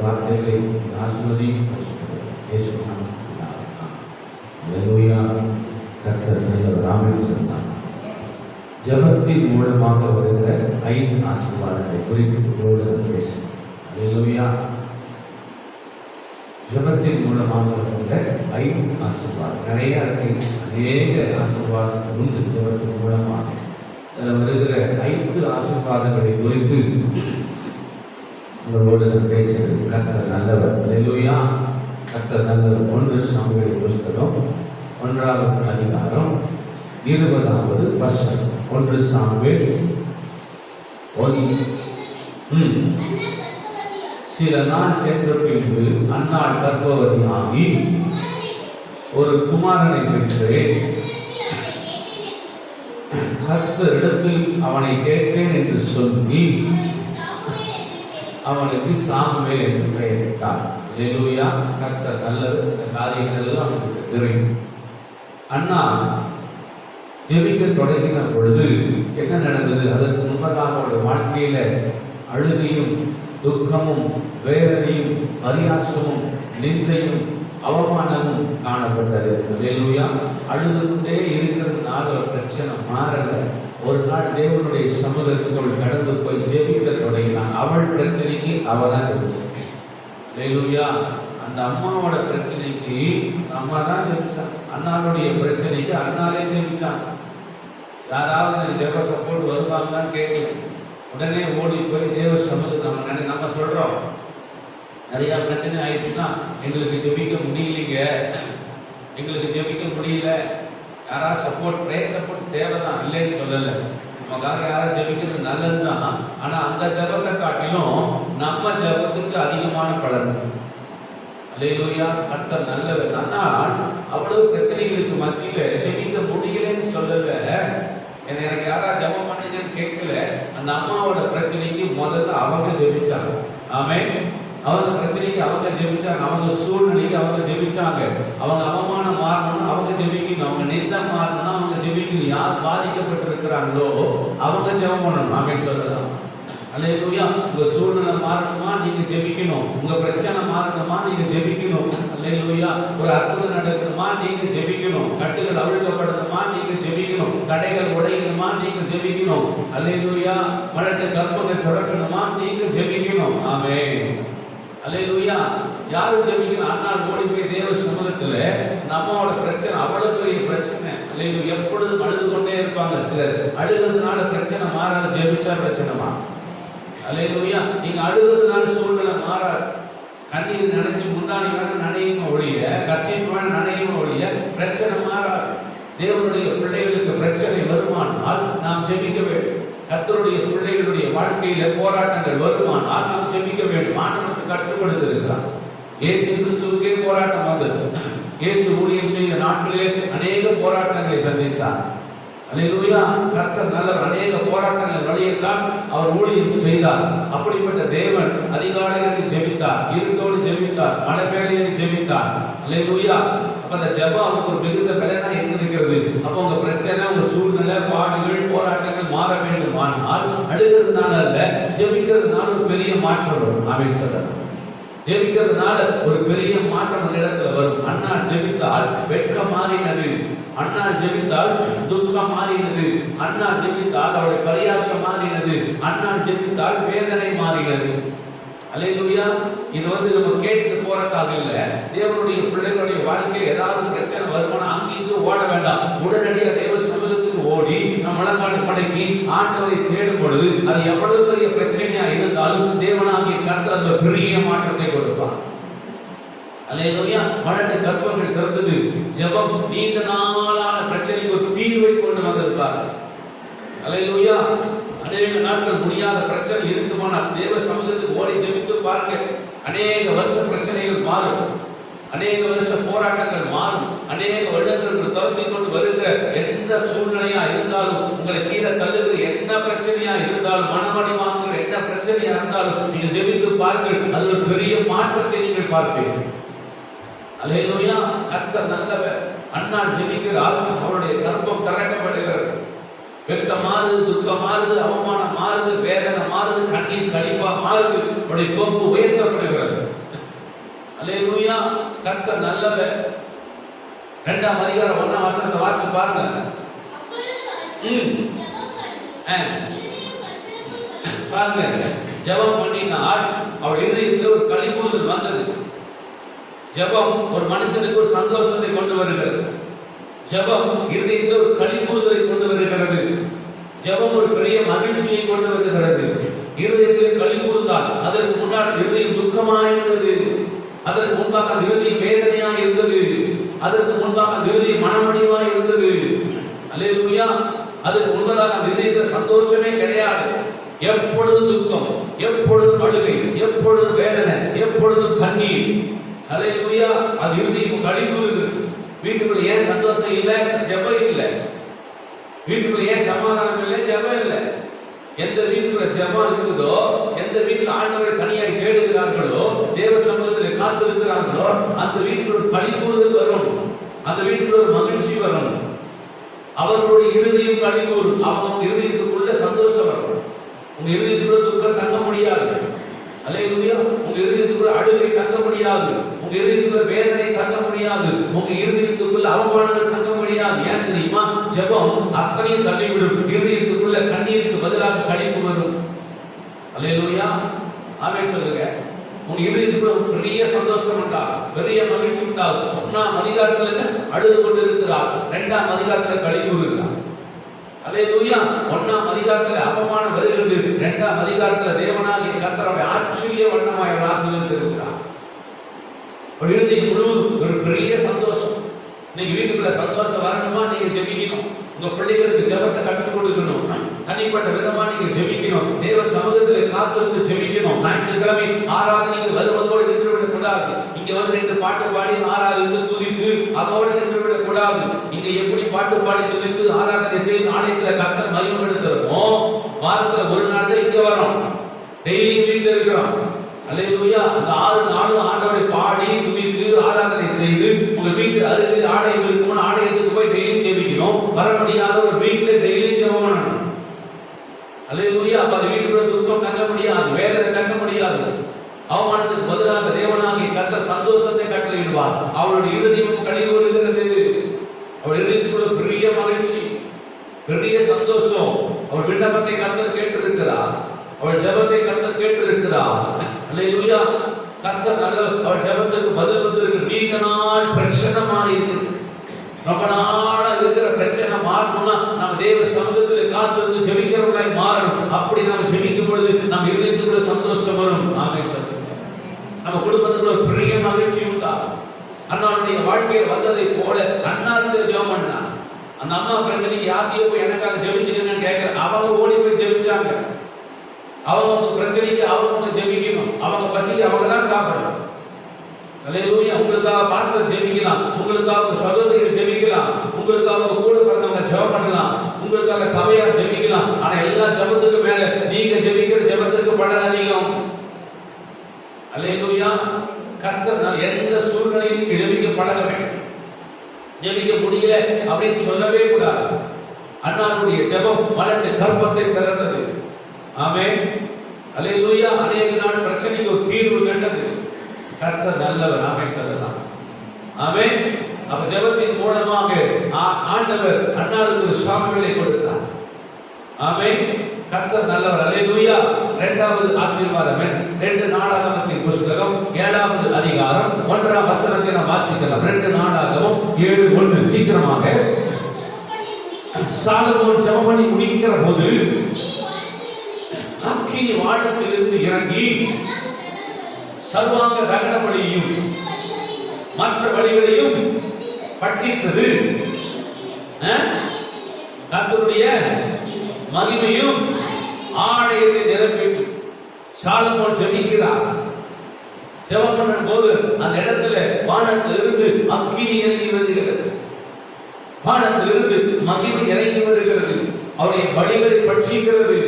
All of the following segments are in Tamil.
வார்த்தைகளை ஆசீர்வதி ஜபத்தின் மூலமாக வருகிற 5 ஆசீர்வாதங்களை குறித்து பேசுகிறேன். ஜபத்தின் மூலமாக வருகிற 5 ஆசீர்வாதம் நிறைய அநேக ஆசீர்வாதங்கள் உண்டு. ஜபத்தின் மூலமாக வருகிற 5 ஆசீர்வாதங்களை குறித்து உங்களோடு பேசுகிறது. கர்த்தர் நல்லவர். அல்லேலூயா. கர்த்தர் நல்லவர். 1 சாமுவேல் புஸ்தகம் 1ஆம் அதிகாரம் 20வது வசனம். 1 சாமுவேல் 1. சில நாள் சென்ற பின்பு அன்னாள் கர்ப்பவதியாகி ஒரு குமாரனை பெற்று கர்த்தரிடத்தில் அவனை கேட்பேன் என்று சொல்லி அவனுக்கு சாமுவேல் என்று பெயரிட்டார். அல்லேலூயா. கர்த்தர் நல்லவர். இந்த காரியங்கள் எல்லாம் அவனுக்கு தெரியும். அண்ணா ஜெபிக்க தொடங்கின பொழுது என்ன நடந்தது? அதற்கு முன்பதாக அவருடைய வாழ்க்கையில அழுகையும் துக்கமும் வேதனையும் பரியாசமும் நிந்தையும் அவமானமும் காணப்பட்டது. அல்லேலூயா. அழுது கொண்டே இருக்கிறதுனால ஒரு பிரச்சனை மாறல. ஒரு நாள் தேவனுடைய சமூகத்துக்குள் கடந்து போய் ஜெபிக்க தொடங்கினான். அவள் பிரச்சனைக்கு அவள் தான் ஜெபிச்சான். அல்லேலூயா. அந்த அம்மாவோட பிரச்சனைக்கு அம்மா தான் ஜெபிச்சான். அண்ணாளுடைய பிரச்சனைக்கு அண்ணாலே ஜெபிச்சான். யாராவது ஜெப சப்போர்ட் வருவாங்கன்னு கேட்கல. உடனே ஓடி போய் தேவ சமூகத்தை நம்ம சொல்றோம், நிறைய பிரச்சனை ஆயிடுச்சுன்னா எங்களுக்கு ஜெபிக்க முடியலைங்க, எங்களுக்கு ஜெபிக்க முடியல. யாராவது சப்போர்ட் பிரேயர் சப்போர்ட் தேவைதான், இல்லைன்னு சொல்லலை. நமக்காக யாராவது ஜெபிக்கிறது நல்லதுதான். ஆனா அந்த ஜெபத்தை காட்டிலும் நம்ம ஜெபத்துக்கு அதிகமான பலன். அல்லேலூயா. கர்த்தர் நல்லவர். ஆனால் அவ்வளவு பிரச்சனைகளுக்கு மத்தியில ஜெபிக்க முடியலன்னு சொல்லல. எனக்கு யாராவது ஜெபம் பண்ணுங்கன்னு கேட்கல. அந்த அம்மாவோட பிரச்சனைக்கு முதல்ல அவங்க ஜெபிச்சாங்க. ஆமென். அவங்க பிரச்சனைக்கு அவங்க ஜெபிச்சாங்க. அவங்க சூழ்நிலைக்கு அவங்க ஜெபிச்சாங்க. அவங்க அவமானம் மாறணும்னு அவங்க ஜெபிக்கணும். அவங்க நிந்தம் மாறணும்னா அவங்க ஜெபிக்கணும். யார் பாதிக்கப்பட்டிருக்கிறாங்களோ அவங்க ஜெபம் பண்ணணும். ஆமென் சொல்லலாம். அல்லேலூயா. உங்க சூழ்நிலை மாறணுமா நீங்க ஜெபிக்கணும். உங்க பிரச்சனை மாறணுமா நீங்க ஜெபிக்கணும். அல்லேலூயா. ஒரு அற்புதம் நடக்கணுமா நீங்க ஜெபிக்கணும். கட்டுகள் அவிழ்க்கப்படணுமா நீங்க ஜெபிக்கணும். தடைகள் உடையணுமா நீங்க ஜெபிக்கணும். அல்லேலூயா. மலட்டு கற்பங்கள் திறக்கணுமா நீங்க ஜெபிக்கணும். ஆமென். அல்லேலூயா. யாரும் ஜெபிக்கணும். அண்ணால் ஓடி போய் தேவ சமூகத்துல நம்மளோட பிரச்சனை அவ்வளவு பெரிய பிரச்சனை. அல்லேலூயா. எப்பொழுதும் அழுது கொண்டே இருப்பாங்க சிலர். அழுகிறதுனால பிரச்சனை மாறாத, ஜெபிச்சா பிரச்சனைமா. அல்லேலூயா. நீங்க அழுகிறதுனால சூழ்நிலை மாறாது. கண்ணீர் நினைச்சு முந்தானி வேணா நனையும் ஒழிய, கட்சிக்கு வேணா நனையும் ஒழிய பிரச்சனை மாறாது. தேவனுடைய பிள்ளைகளுக்கு பிரச்சனை வருமானால் நாம் ஜெபிக்க வேண்டும். கர்த்தருடைய பிள்ளைகளுடைய வாழ்க்கையில போராட்டங்கள் வருமானால் நாம் ஜெபிக்க வேண்டும். ஆண்டவருக்கு கற்றுக் கொடுத்திருக்கிறார். இயேசு கிறிஸ்துவுக்கே போராட்டம் வந்தது. இயேசு ஊழியம் செய்த நாட்களிலே அநேக போராட்டங்களை சந்தித்தார். அல்லேலூயா. கர்த்தர் நல்லவர். அநேக போராட்டங்கள் வழியெல்லாம் அவர் ஊழியம் செய்தார். அப்படிப்பட்ட தேவன் அதிகாலையில் ஜெபித்தார், இருட்டோடு ஜெபித்தார், மழை வேளையில் ஜெபித்தார். அல்லேலூயா. அப்ப அந்த ஜெபம் அவருக்கு ஒரு மிகுந்த பலனா இருந்திருக்கிறது. அப்ப உங்க பிரச்சனை, உங்க சூழ்நிலை, பாடுகள், போராட்டங்கள் மாற வேண்டும். ஆனால் அழுகிறதுனால அல்ல, ஜெபிக்கிறதுனால ஒரு பெரிய மாற்றம் வரும். ஆமென் சொல்றார். ஜெபிக்கிறதுனால ஒரு பெரிய மாற்றம் அந்த இடத்துல வரும். அண்ணா ஜெபித்தால் வெட்கம் மாறினது. அண்ணா ஜெபித்தால் துக்கம் மாறினது. அண்ணா ஜெபித்தால் அவருடைய பரியாசம் மாறினது. அண்ணா ஜெபித்தால் வேதனை மாறினது. அல்லேலூயா. இது நம்ம கேட்டு போறதுக்காக இல்ல. தேவனுடைய பிள்ளைகளுடைய வாழ்க்கையில் ஏதாவது பிரச்சனை வருமானம் அங்கிருந்து ஓட வேண்டாம். உடனடியாக தேவ சமூகத்துக்கு ஓடி நம் முழங்கால் படைக்கு ஆண்டவரை தேடும் பொழுது அது எவ்வளவு பெரிய பிரச்சனையா இருந்தாலும் தேவனாகிய கர்த்தர் அந்த பெரிய மாற்றத்தை கொடுப்பார். அல்லேலூயா. மலட்டு கற்பங்கள் திறந்தது. ஜெபம் நீண்ட நாளான பிரச்சனைக்கு ஒரு தீர்வை கொண்டு வந்திருப்பார். அல்லேலூயா. அநேக நாட்கள் முடியாத பிரச்சனை இருக்குமானால் தேவ சமூகத்துக்கு ஓடி ஜெபித்து பாருங்க. அநேக வருஷ பிரச்சனைகள் மாறும். அநேக வருஷ போராட்டங்கள் மாறும். அநேக வருடங்களுக்கு துரத்தி கொண்டு வருகிற எந்த சூழ்நிலையா இருந்தாலும், உங்களை கீழே தள்ளுகிற என்ன பிரச்சனையா இருந்தாலும், மனமடி வாங்குகிற என்ன பிரச்சனையா இருந்தாலும் நீங்கள் ஜெபித்து பாருங்கள். அது ஒரு பெரிய மாற்றத்தை நீங்கள் பார்ப்பீர்கள். அல்லேலூயா. கர்த்தர் நல்லவர். அண்ணா ஜெபிக்கிறார், அவருடைய கர்ப்பம் திறக்கப்படுகிறது. வெட்கம் மாறுது, துக்கம் மாறுது, அவமானம் மாறுது, வேதனை மாறுது, கண்ணீர் கழிப்பா மாறுது, அவருடைய கொம்பு உயர்த்தப்படுகிறது. அல்லேலூயா. கர்த்தர் நல்லவர். 2ஆம் அதிகாரம் 1ஆம் வசனத்தை வாசிச்சு பாருங்க. பாருங்க, ஜெபம் பண்ணினார், அவள் இதயத்தில் ஒரு களிகூறுதல் வந்தது. ஜெபம் ஒரு மனுஷனுக்கு ஒரு சந்தோஷத்தை கொண்டு வருகிறது. ஜெபம் இதயத்தில் ஒரு களிகூறுதலை கொண்டு வருகிறது. ஜெபம் ஒரு பெரிய மகிழ்ச்சியை கொண்டு வருகிறது. இருதயத்தில் களிகூறுந்தால் அதற்கு முன்னால் இருதயம் துக்கமாயிருந்தது, அதற்கு முன்பாக அந்த இருதயம் வேதனையாக இருந்தது, அதற்கு முன்பாக அந்த இருதயம் மனமடிவாய் இருந்தது. அல்லேலூயா. அதுக்கு முன்பதாக அந்த இதயத்தில் சந்தோஷமே கிடையாது. எப்பொழுதும் துக்கம், எப்பொழுதும் அழுகை, எப்பொழுதும் வேதனை, எப்பொழுதும் கண்ணீர். அல்லேலூயா. அது இருதயம் களிகூறுது. வீட்டுக்குள்ள ஏன் சந்தோஷம் இல்லை? ஜெபம் இல்லை. வீட்டுக்குள்ள ஏன் சமாதானம் இல்லை? ஜெபம் இல்லை. எந்த வீட்டுக்குள்ள ஜெபம் இருக்குதோ, எந்த வீட்டில் ஆண்டவரை தனியாய் தேடுகிறார்களோ, தேவ சமூகத்தில் காத்திருக்கிறார்களோ, அந்த வீட்டுக்குள்ள ஒரு களிகூறுதல் வரும், அந்த வீட்டுக்குள்ள ஒரு மகிழ்ச்சி வரும். அவர்களுடைய இருதயம் களிகூறும். அவங்க இருதயத்துக்குள்ள சந்தோஷம் வரும். உங்க இருதயத்துக்குள்ள துக்கம் தங்க முடியாது. அல்லேலூயா. உங்க இருதயத்துக்குள்ள அழுகை தங்க முடியாது. உங்க இருதயத்துக்குள்ள வேதனை தங்க முடியாது. உங்க இருதயத்துக்குள்ள அவமானங்கள் தங்க முடியாது. ஏன் தெரியுமா? ஜெபம் அத்தனையும் தள்ளிவிடும். இருதயத்துக்குள்ள கண்ணீருக்கு பதிலாக களிப்பு வரும். அல்லேலூயா. ஆமென் சொல்லுங்க. உங்க இருதயத்துக்குள்ள பெரிய சந்தோஷம் உண்டாகும், பெரிய மகிழ்ச்சி உண்டாகும். 1ஆம் அதிகாரத்துல அழுது கொண்டிருக்கிறார், 2ஆம் அதிகாரத்துல களிகூறுகிறார். அல்லேலூயா. 1ஆம் அதிகாரத்துல அவமானம் வருகிறது, 2ஆம் அதிகாரத்துல தேவனாகிய கர்த்தரை ஆச்சரிய வண்ணமாய் ஆசீர்வதித்திருக்கிறார். ஒரு இருதயம் முழுவதும் ஒரு பெரிய சந்தோஷம். நீங்க வீட்டுக்குள்ள சந்தோஷம் வரணுமா? நீங்க ஜெபிக்கணும். உங்க பிள்ளைகளுக்கு ஜெபத்தை கற்றுக் கொடுக்கணும். தனிப்பட்ட விதமா நீங்க ஜெபிக்கணும். தேவ சமூகத்தில் காத்திருந்து ஜெபிக்கணும். ஞாயிற்றுக்கிழமை ஆராதனைக்கு வருவதோடு நின்று விடக் கூடாது. இங்க வந்து 2 பாட்டு பாடி ஆராதித்து துதித்து அதோடு நின்று விடக் கூடாது. இங்க எப்படி பாட்டு பாடி துதித்து ஆராதனை செய்து ஆலயத்தில் கர்த்தர் மகிமைப்படுத்துறோமோ, வாரத்துல ஒரு நாள் தான் இங்க வரோம், டெய்லி வீட்டில் இருக்கிறோம். அல்லேலூயா. அந்த 6 நாளும் ஆண்டவரை பாடி துதித்து ஆராதனை செய்து உங்க வீட்டு அருகில் ஆலயம் இருக்கும்போது ஆலயத்துக்கு போய் டெய்லி ஜெபிக்கணும். வர முடியாத ஒரு வீட்டுல டெய்லி ஜெபம் பண்ணணும். அல்லேலூயா. அப்ப அந்த வீட்டுக்குள்ள துக்கம் தங்க முடியாது, வேதனை தங்க முடியாது. அவமானத்துக்கு பதிலாக தேவனாகிய கர்த்தர் சந்தோஷத்தை கட்டளையிடுவார். அவளுடைய இருதயம் களிகூறுகிறது. அவள் இருதயத்துக்குள்ள பெரிய மகிழ்ச்சி, பெரிய சந்தோஷம். அவள் விண்ணப்பத்தை கர்த்தர் கேட்டிருக்கிறார். அவள் ஜெபத்தை கர்த்தர் கேட்டிருக்கிறார். அல்லேலூயா. கர்த்தர் நல்லவர். அவள் ஜெபத்துக்கு பதில் வந்திருக்கு. நீண்ட நாள் பிரச்சனை மாறி இருக்கு. ரொம்ப நாளா இருக்கிற பிரச்சனை மாறணும்னா நம்ம தேவ சமூகத்தில் காத்திருந்து ஜெபிக்கிறவர்களாய் மாறணும். அப்படி நம்ம ஜெபிக்கும் பொழுது நம்ம இருதயத்துக்குள்ள சந்தோஷம் வரும். ஆமென் சொல்லுங்க. நம்ம குடும்பத்துக்குள்ள ஒரு பெரிய மகிழ்ச்சி உண்டாகும். அண்ணாவுடைய வாழ்க்கையில் வந்ததை போல அண்ணாவுக்கு ஜெபம் பண்ணா. அந்த அம்மா பிரச்சனைக்கு யார்கிட்டயோ போய் எனக்காக ஜெபிச்சுக்கன்னு கேட்கிற, அவங்க ஓடி போய் ஜெபிச்சாங்க. அவங்க பிரச்சனைக்கு அவங்க ஜெபிக்கணும். அவங்க பசிக்கு அவங்க தான் சாப்பிடணும். அல்லேலூயா. உங்களுக்காக பாஸ்டர் ஜெபிக்கலாம், உங்களுக்காக சகோதரிகள் ஜெபிக்கலாம், உங்களுக்காக கூட பிறந்தவங்க ஜெபம் பண்ணலாம், உங்களுக்காக சபையார் ஜெபிக்கலாம். ஆனா எல்லா ஜெபத்துக்கு மேல நீங்க ஜெபிக்கிற ஜெபத்துக்கு பலன் அதிகம். அல்லேலூயா. கர்த்தர் எந்த சூழ்நிலையும் நீங்க ஜெபிக்க பழக வேண்டும். ஜெபிக்க முடியல அப்படின்னு சொல்லவே கூடாது. அண்ணாவுடைய ஜெபம் மலர்ந்த கர்ப்பத்தை திறந்தது. ஆமென். அல்லேலூயா. அநேக நாள் பிரச்சனைக்கு ஒரு தீர்வு கண்டது. கர்த்தர் நல்லவர். ஆமென் சொல்லலாம். ஆமென். அப்ப ஜெபத்தின் மூலமாக ஆண்டவர் அண்ணாவுக்கு ஒரு சாமுவேலை கொடுத்தார். ஆமென். கர்த்தர் நல்லவர். அல்லேலூயா. 2வது ஆசீர்வாதம் 2 நாளாகமத்தின் புத்தகம் 7வது அதிகாரம் 1ஆம் வசனத்தை நாம் வாசிக்கலாம். 2 நாளாகமம் 7:1. சீக்கிரமாக. சாலமோன் ஜெபம் பண்ணி முடிக்கிற போது அக்கினி வானத்திலிருந்து இறங்கி சர்வாங்க தகன பலியையும் மற்ற பலிகளையும் பட்சித்தது. கர்த்தருடைய மகிமையும் ஆலயத்தை நிரப்பிற்று. சாலமோன் ஜெபிக்கிறார். ஜெபம் பண்ணும் போது அந்த இடத்துல வானத்திலிருந்து அக்கினி இறங்கி வருகிறது, வானத்திலிருந்து மகிமை இறங்கி வருகிறது, அவருடைய பலிகளை பட்சிக்கிறது.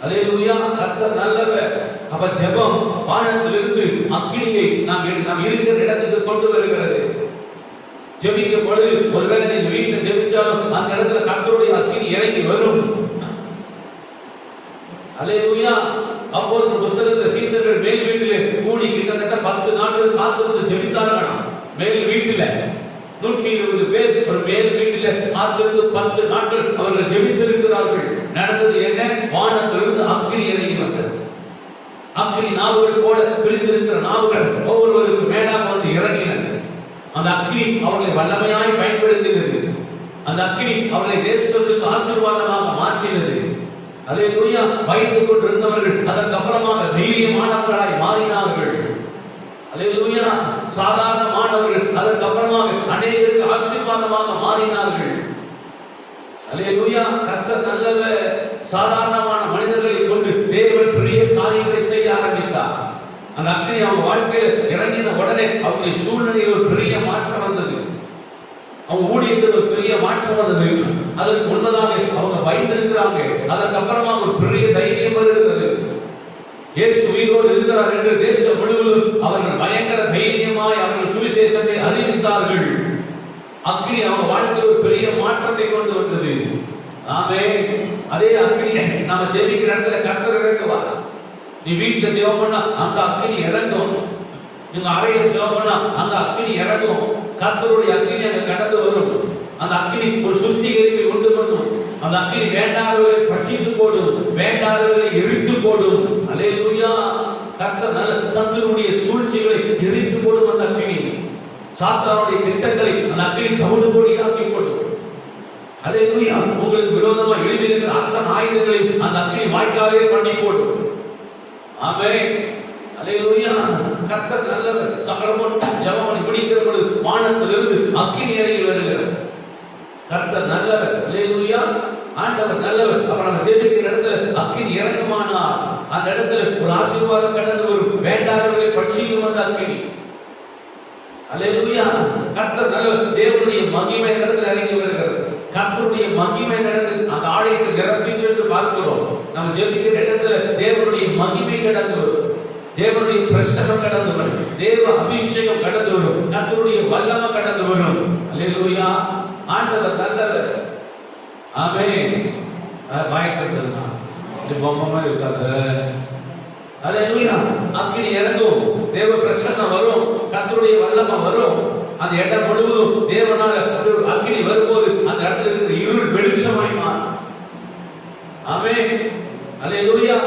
அல்லேலூயா. கர்த்தர் நல்லவர். அப்ப ஜெபம் வானத்திலிருந்து அக்கினியை நாம் இருக்கிற இடத்துக்கு கொண்டு வருகிறது. ஜெபிக்கும் பொழுது ஒருவேளை நீங்க வீட்டில் ஜெபிச்சாலும் அந்த இடத்துல கர்த்தருடைய அக்கினி இறங்கி வரும். அல்லேலூயா. அப்போஸ்தலர் புத்தகத்தில் சீசர்கள் மேல் வீட்டிலே கூடி கிட்டத்தட்ட 10 நாட்கள் காத்திருந்து ஜெபித்தார்களாம். மேல் வீட்டில 120 பேர் ஒரு மேல் வீட்டில காத்திருந்து 10 நாட்கள் அவர்கள் ஜெபித்திருக்கிறார்கள். நடந்தது என்ன? வானத்திலிருந்து அக்கினி இறங்கி வந்தது. அக்கினி நாவுகள் போல பிரிந்திருக்கிற நாவுகள் ஒவ்வொருவருக்கு மேலாக வந்து இறங்கினது. அந்த அக்கினி அவர்களை வல்லமையாய் பயன்படுத்தினது. அந்த அக்கினி அவர்களை தேசத்துக்கு ஆசீர்வாதமாக மாற்றினது. அல்லேலூயா. பயந்து கொண்டிருந்தவர்கள் அதற்கு அப்புறமாக தைரியமானவர்களாய் மாறினார்கள். அல்லேலூயா. சாதாரணமானவர்கள் அதற்கு அப்புறமாக அநேகருக்கு ஆசீர்வாதமாக மாறினார்கள். அல்லேலூயா. கர்த்தர் நல்லவர். சாதாரணமான மனிதர்களை கொண்டு தேவன் பெரிய காரியங்களை செய்ய ஆரம்பித்தார். அந்த அக்கினி அவங்க வாழ்க்கையில் இறங்கின உடனே அவருடைய சூழ்நிலையில் ஒரு பெரிய மாற்றம் வந்தது. அவங்க ஊழியத்தில் ஒரு பெரிய மாற்றம் வந்தது. அதற்கு முன்னதாக அவங்க பயந்திருக்கிறாங்க. அதற்கு அப்புறமா ஒரு பெரிய தைரியம் வருகிறது. இயேசு உயிரோடு இருக்கிறார் என்று தேசம் முழுவதும் அவர்கள் பயங்கர தைரியமாய் அவர்கள் சுவிசேஷத்தை அறிவித்தார்கள். அக்கினி அவங்க வாழ்க்கையில் ஒரு பெரிய மாற்றத்தை கொண்டு வந்தது. ஆமென். அதே அக்கினி நாம ஜெபிக்கிற இடத்துல கர்த்தர் இறங்குவார். நீ வீட்டுல ஜெபம் பண்ணா அங்க அக்கினி இறங்கும். நீங்க அறையில ஜெபம் பண்ணா அங்க அக்கினி இறங்கும். கர்த்தருடைய அக்கினி அங்க கடந்து வரும். அந்த அக்கினி ஒரு சுத்திகரிப்பை உண்டு பண்ணும். அந்த அக்கினி வேண்டாதவர்களை பட்சித்து போடும், வேண்டாதவர்களை எரித்து போடும். அல்லேலூயா. கர்த்தர் நல்ல சத்துருடைய சூழ்ச்சிகளை எரித்து போடும். அந்த அக்கினி சாத்தானுடைய திட்டங்களை அந்த அக்கினி தவிடுபொடியாக்கி போடும். அல்லேலூயா. உங்களுக்கு விரோதமாக எழுதியிருக்கிற அத்தனை ஆயுதங்களை அந்த அக்கினி வாய்க்காலே பண்ணி போடும். ஆமென். அல்லேலூயா. கர்த்தர் நல்லவர். சகலமும் ஜெபம் பண்ணி முடிக்கிற பொழுது வானத்திலிருந்து அக்கினி இறங்கி வருகிறது. கர்த்தர் நல்லவர். அல்லேலூயா. ஆண்டவர் நல்லவர். அப்ப நம்ம ஜெபிக்கிற இடத்துல அக்கினி இறங்குமானால் அந்த இடத்துல ஒரு ஆசீர்வாதம் கடந்து வரும். வேண்டாதவர்களை பட்சிக்கும் அந்த அக்கினி. அல்லேலூயா. கர்த்தர் நல்லவர். தேவனுடைய மகிமை இடத்துல இறங்கி வருகிறது. கர்த்தருடைய மகிமை நடந்து அந்த ஆலயத்தை நிரப்பிச்சு என்று பார்க்கிறோம். நம்ம ஜெபிக்கிற இடத்துல தேவனுடைய மகிமை கடந்து வரும். தேவனுடைய பிரசன்னம் கடந்து வரும். தேவ அபிஷேகம் கடந்து வரும். கர்த்தருடைய வல்லமை கடந்து வரும். அல்லேலூயா. ஆண்டவர் நல்லவர். ஆமென். பயப்படலாம். இது பொம்மை இருக்காது. அல்லேலூயா. அக்கினி இறங்கும். தேவ பிரசன்னம் வரும். கர்த்தருடைய வல்லமை வரும். அந்த இடம் முழுவதும் தேவனால ஒரு அக்கினி வரும்போது அந்த இடத்துல இருக்கிற இருள் வெளிச்சமாய் மாறும். ஆமென். அல்லேலூயா.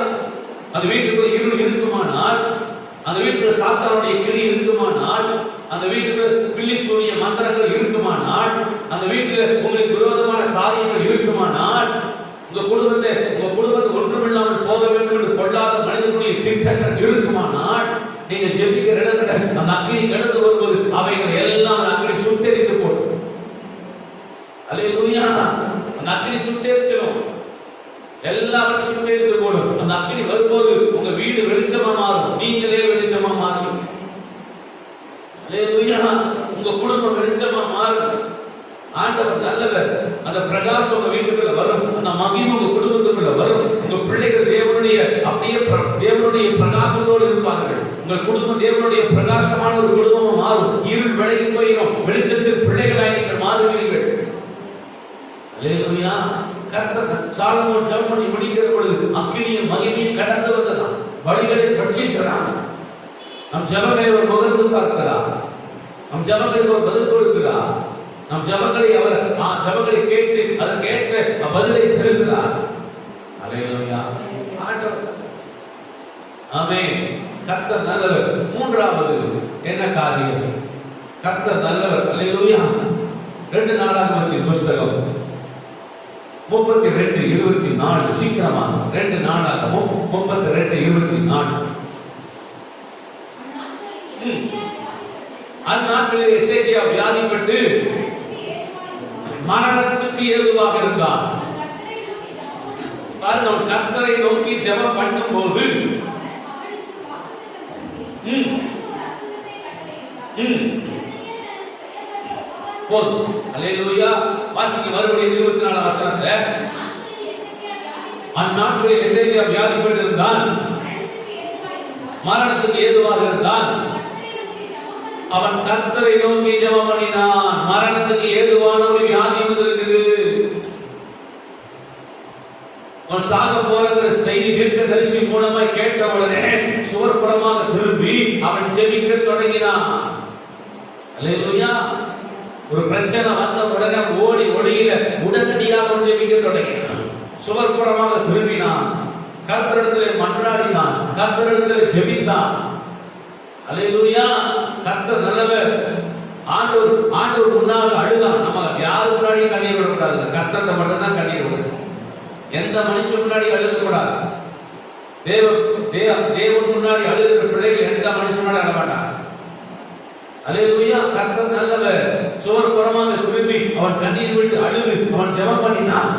அந்த வீட்டுக்குள்ள இருள் இருக்குமானால், அந்த வீட்டுக்குள்ள சாத்தானுடைய கிரி இருக்குமானால், அந்த வீட்டுக்குள்ள பில்லி சூனிய மந்திரங்கள் இருக்குமானால், அந்த வீட்டுல உங்களுக்கு விரோதமான காரியங்கள் இருக்குமானால், உங்க குடும்பத்தை ஒன்றுமில்லாமல் போக வேண்டும் என்று கொள்ளாத மனிதனுடைய திட்டங்கள் இருக்குமானால், நீங்க ஜெபிக்கிற இடத்துல அந்த அக்கினி கடந்து வரும்போது அவைகள் எல்லாம் அக்கினி சுட்டெரித்து போடும். அல்லேலூயா. அந்த அக்கினி சுட்டெரிச்சிடும். எல்லாரும் சுட்டெரித்து போடும். அந்த அக்கினி வரும்போது உங்க வீடு வெளிச்சமா மாறும். நீங்களே வெளிச்சமா மாறும். அல்லேலூயா. உங்க குடும்பம் வெளிச்சமா மாறும். ஆண்டவர் நல்லவர். அந்த பிரகாசம் உங்க வீட்டுக்குள்ள வரும். அந்த மகிமை உங்க குடும்பத்துக்குள்ள வரும். உங்க பிள்ளைகள் தேவனுடைய அப்படியே தேவனுடைய பிரகாசத்தோடு இருப்பார்கள். உங்கள் குடும்பம் தேவனுடைய பிரகாசமான ஒரு குடும்பமா மாறும். இருள் விலகி போயிடும். வெளிச்சத்தில் பிள்ளைகளாய் நீங்கள் மாறுவீர்கள். அல்லேலூயா. கர்த்தர் சாலமோன் ஜெபம் பண்ணி முடிக்கிற பொழுது அக்கினியும் மகிமையும் கடந்து வந்ததாம். வழிகளை பட்சிக்கிறான். நம் ஜெபங்களை அவர் முகர்ந்து பார்க்கிறார். நம் ஜெபங்களை அவர் பதில் கொடுக்கிறார். நம் ஜெபங்களை அவர் ஜெபங்களை கேட்டு அதற்கேற்ற பதிலை தருகிறார். அல்லேலூயா. ஆமென். கர்த்தர் நல்லவர். மூன்றாவது என்ன காரியம்? கர்த்தர் நல்லவர். அல்லேலூயா. 2 நாளாகமத்தின் புத்தகம் 32:24 சீக்கிரமா 2 நாளாகமம் 32:24. அந்நாட்களில் எசேக்கியா வியாதிப்பட்டு மரணத்துக்கு ஏதுவாக இருந்தான். பாருங்க, கர்த்தரை நோக்கி ஜெபம் பண்ணும்போது போதும். அல்லேலூயா. வாசிக்க மறுபடியும் 24 வசனத்துல அந்நாட்களில் எசேக்கியா வியாதிப்பட்டு இருந்தான். மரணத்துக்கு ஏதுவாக இருந்தான். அவன் கர்த்தரை நோக்கி ஜெபம் பண்ணினான். மரணத்துக்கு ஏதுவான ஒரு வியாதி வந்திருக்குது. அவன் சாக போகிற செய்தி தீர்க்கதரிசி மூலமாய் கேட்ட உடனே சுவர்புறமாக திரும்பி அவன் ஜெபிக்க தொடங்கினான். அல்லேலூயா. ஒரு பிரச்சனை வந்த உடனே ஓடி ஒளியில உடனடியாக ஜெபிக்க தொடங்கினான். சுவர்புறமாக திரும்பினான். கர்த்தரிடத்திலே மன்றாடினான். கர்த்தரிடத்திலே ஜெபித்தான். அல்லேலூயா. கர்த்தர் நல்லவர். ஆண்டவர் முன்னால் அழுதான். நம்ம யாரு முன்னாடி கண்ணீர் விடக்கூடாது. கர்த்தர்கிட்ட மட்டும்தான் கண்ணீர் விடணும். எந்த மனுஷன் முன்னாடி அழுக கூடாது. தேவன் முன்னாடி அழுகிற பிள்ளைகள் எந்த மனுஷன் முன்னாடி அழ மாட்டாங்க. அல்லேலூயா. கர்த்தர் நல்லவர். சுவர்புறமாக திரும்பி அவன் கண்ணீர் விட்டு அழுது அவன் ஜெபம் பண்ணினான்.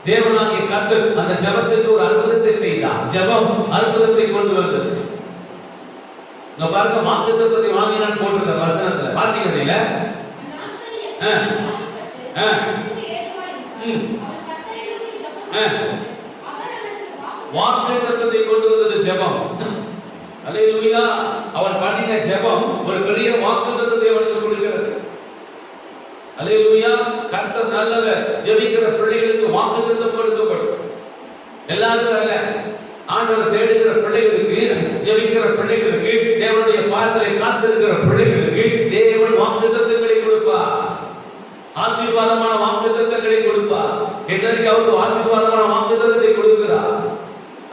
தேவனாகிய கர்த்தர் அந்த ஜெபத்துக்கு ஒரு அற்புதத்தை செய்தார். ஜெபம் அற்புதத்தை கொண்டு வந்தது. இங்க பாருங்க, வாக்குத்தத்தத்தை வாங்கினான் போட்டிருக்க வசனத்துல வாசிக்கிறீங்களா? வாக்குத்தத்தத்தை கொண்டு வந்தது ஜெபம். அல்லேலூயா. அவன் பண்ணின ஜெபம் ஒரு பெரிய வாக்குத்தத்தத்தை அவனுக்கு கொடுக்கிறது. அல்லேலூயா. கர்த்தர் நல்லவர். ஜெபிக்கிற பிள்ளைகளுக்கு வாக்குத்தத்தம் கொடுக்கப்படும். எல்லாருக்கும் அல்ல, ஆண்டவரை தேடுகிற பிள்ளைகளுக்கு, ஜெபிக்கிற பிள்ளைகளுக்கு, தேவனுடைய பார்வையை காத்திருக்கிற பிள்ளைகளுக்கு தேவன் வாக்குத்தத்தங்களை கொடுப்பார். ஆசீர்வாதமான வாக்குத்தத்தங்களை கொடுப்பார். எசேக்கியாவுக்கு ஆசீர்வாதமான வாக்குத்தத்தத்தை கொடுக்கிறார்.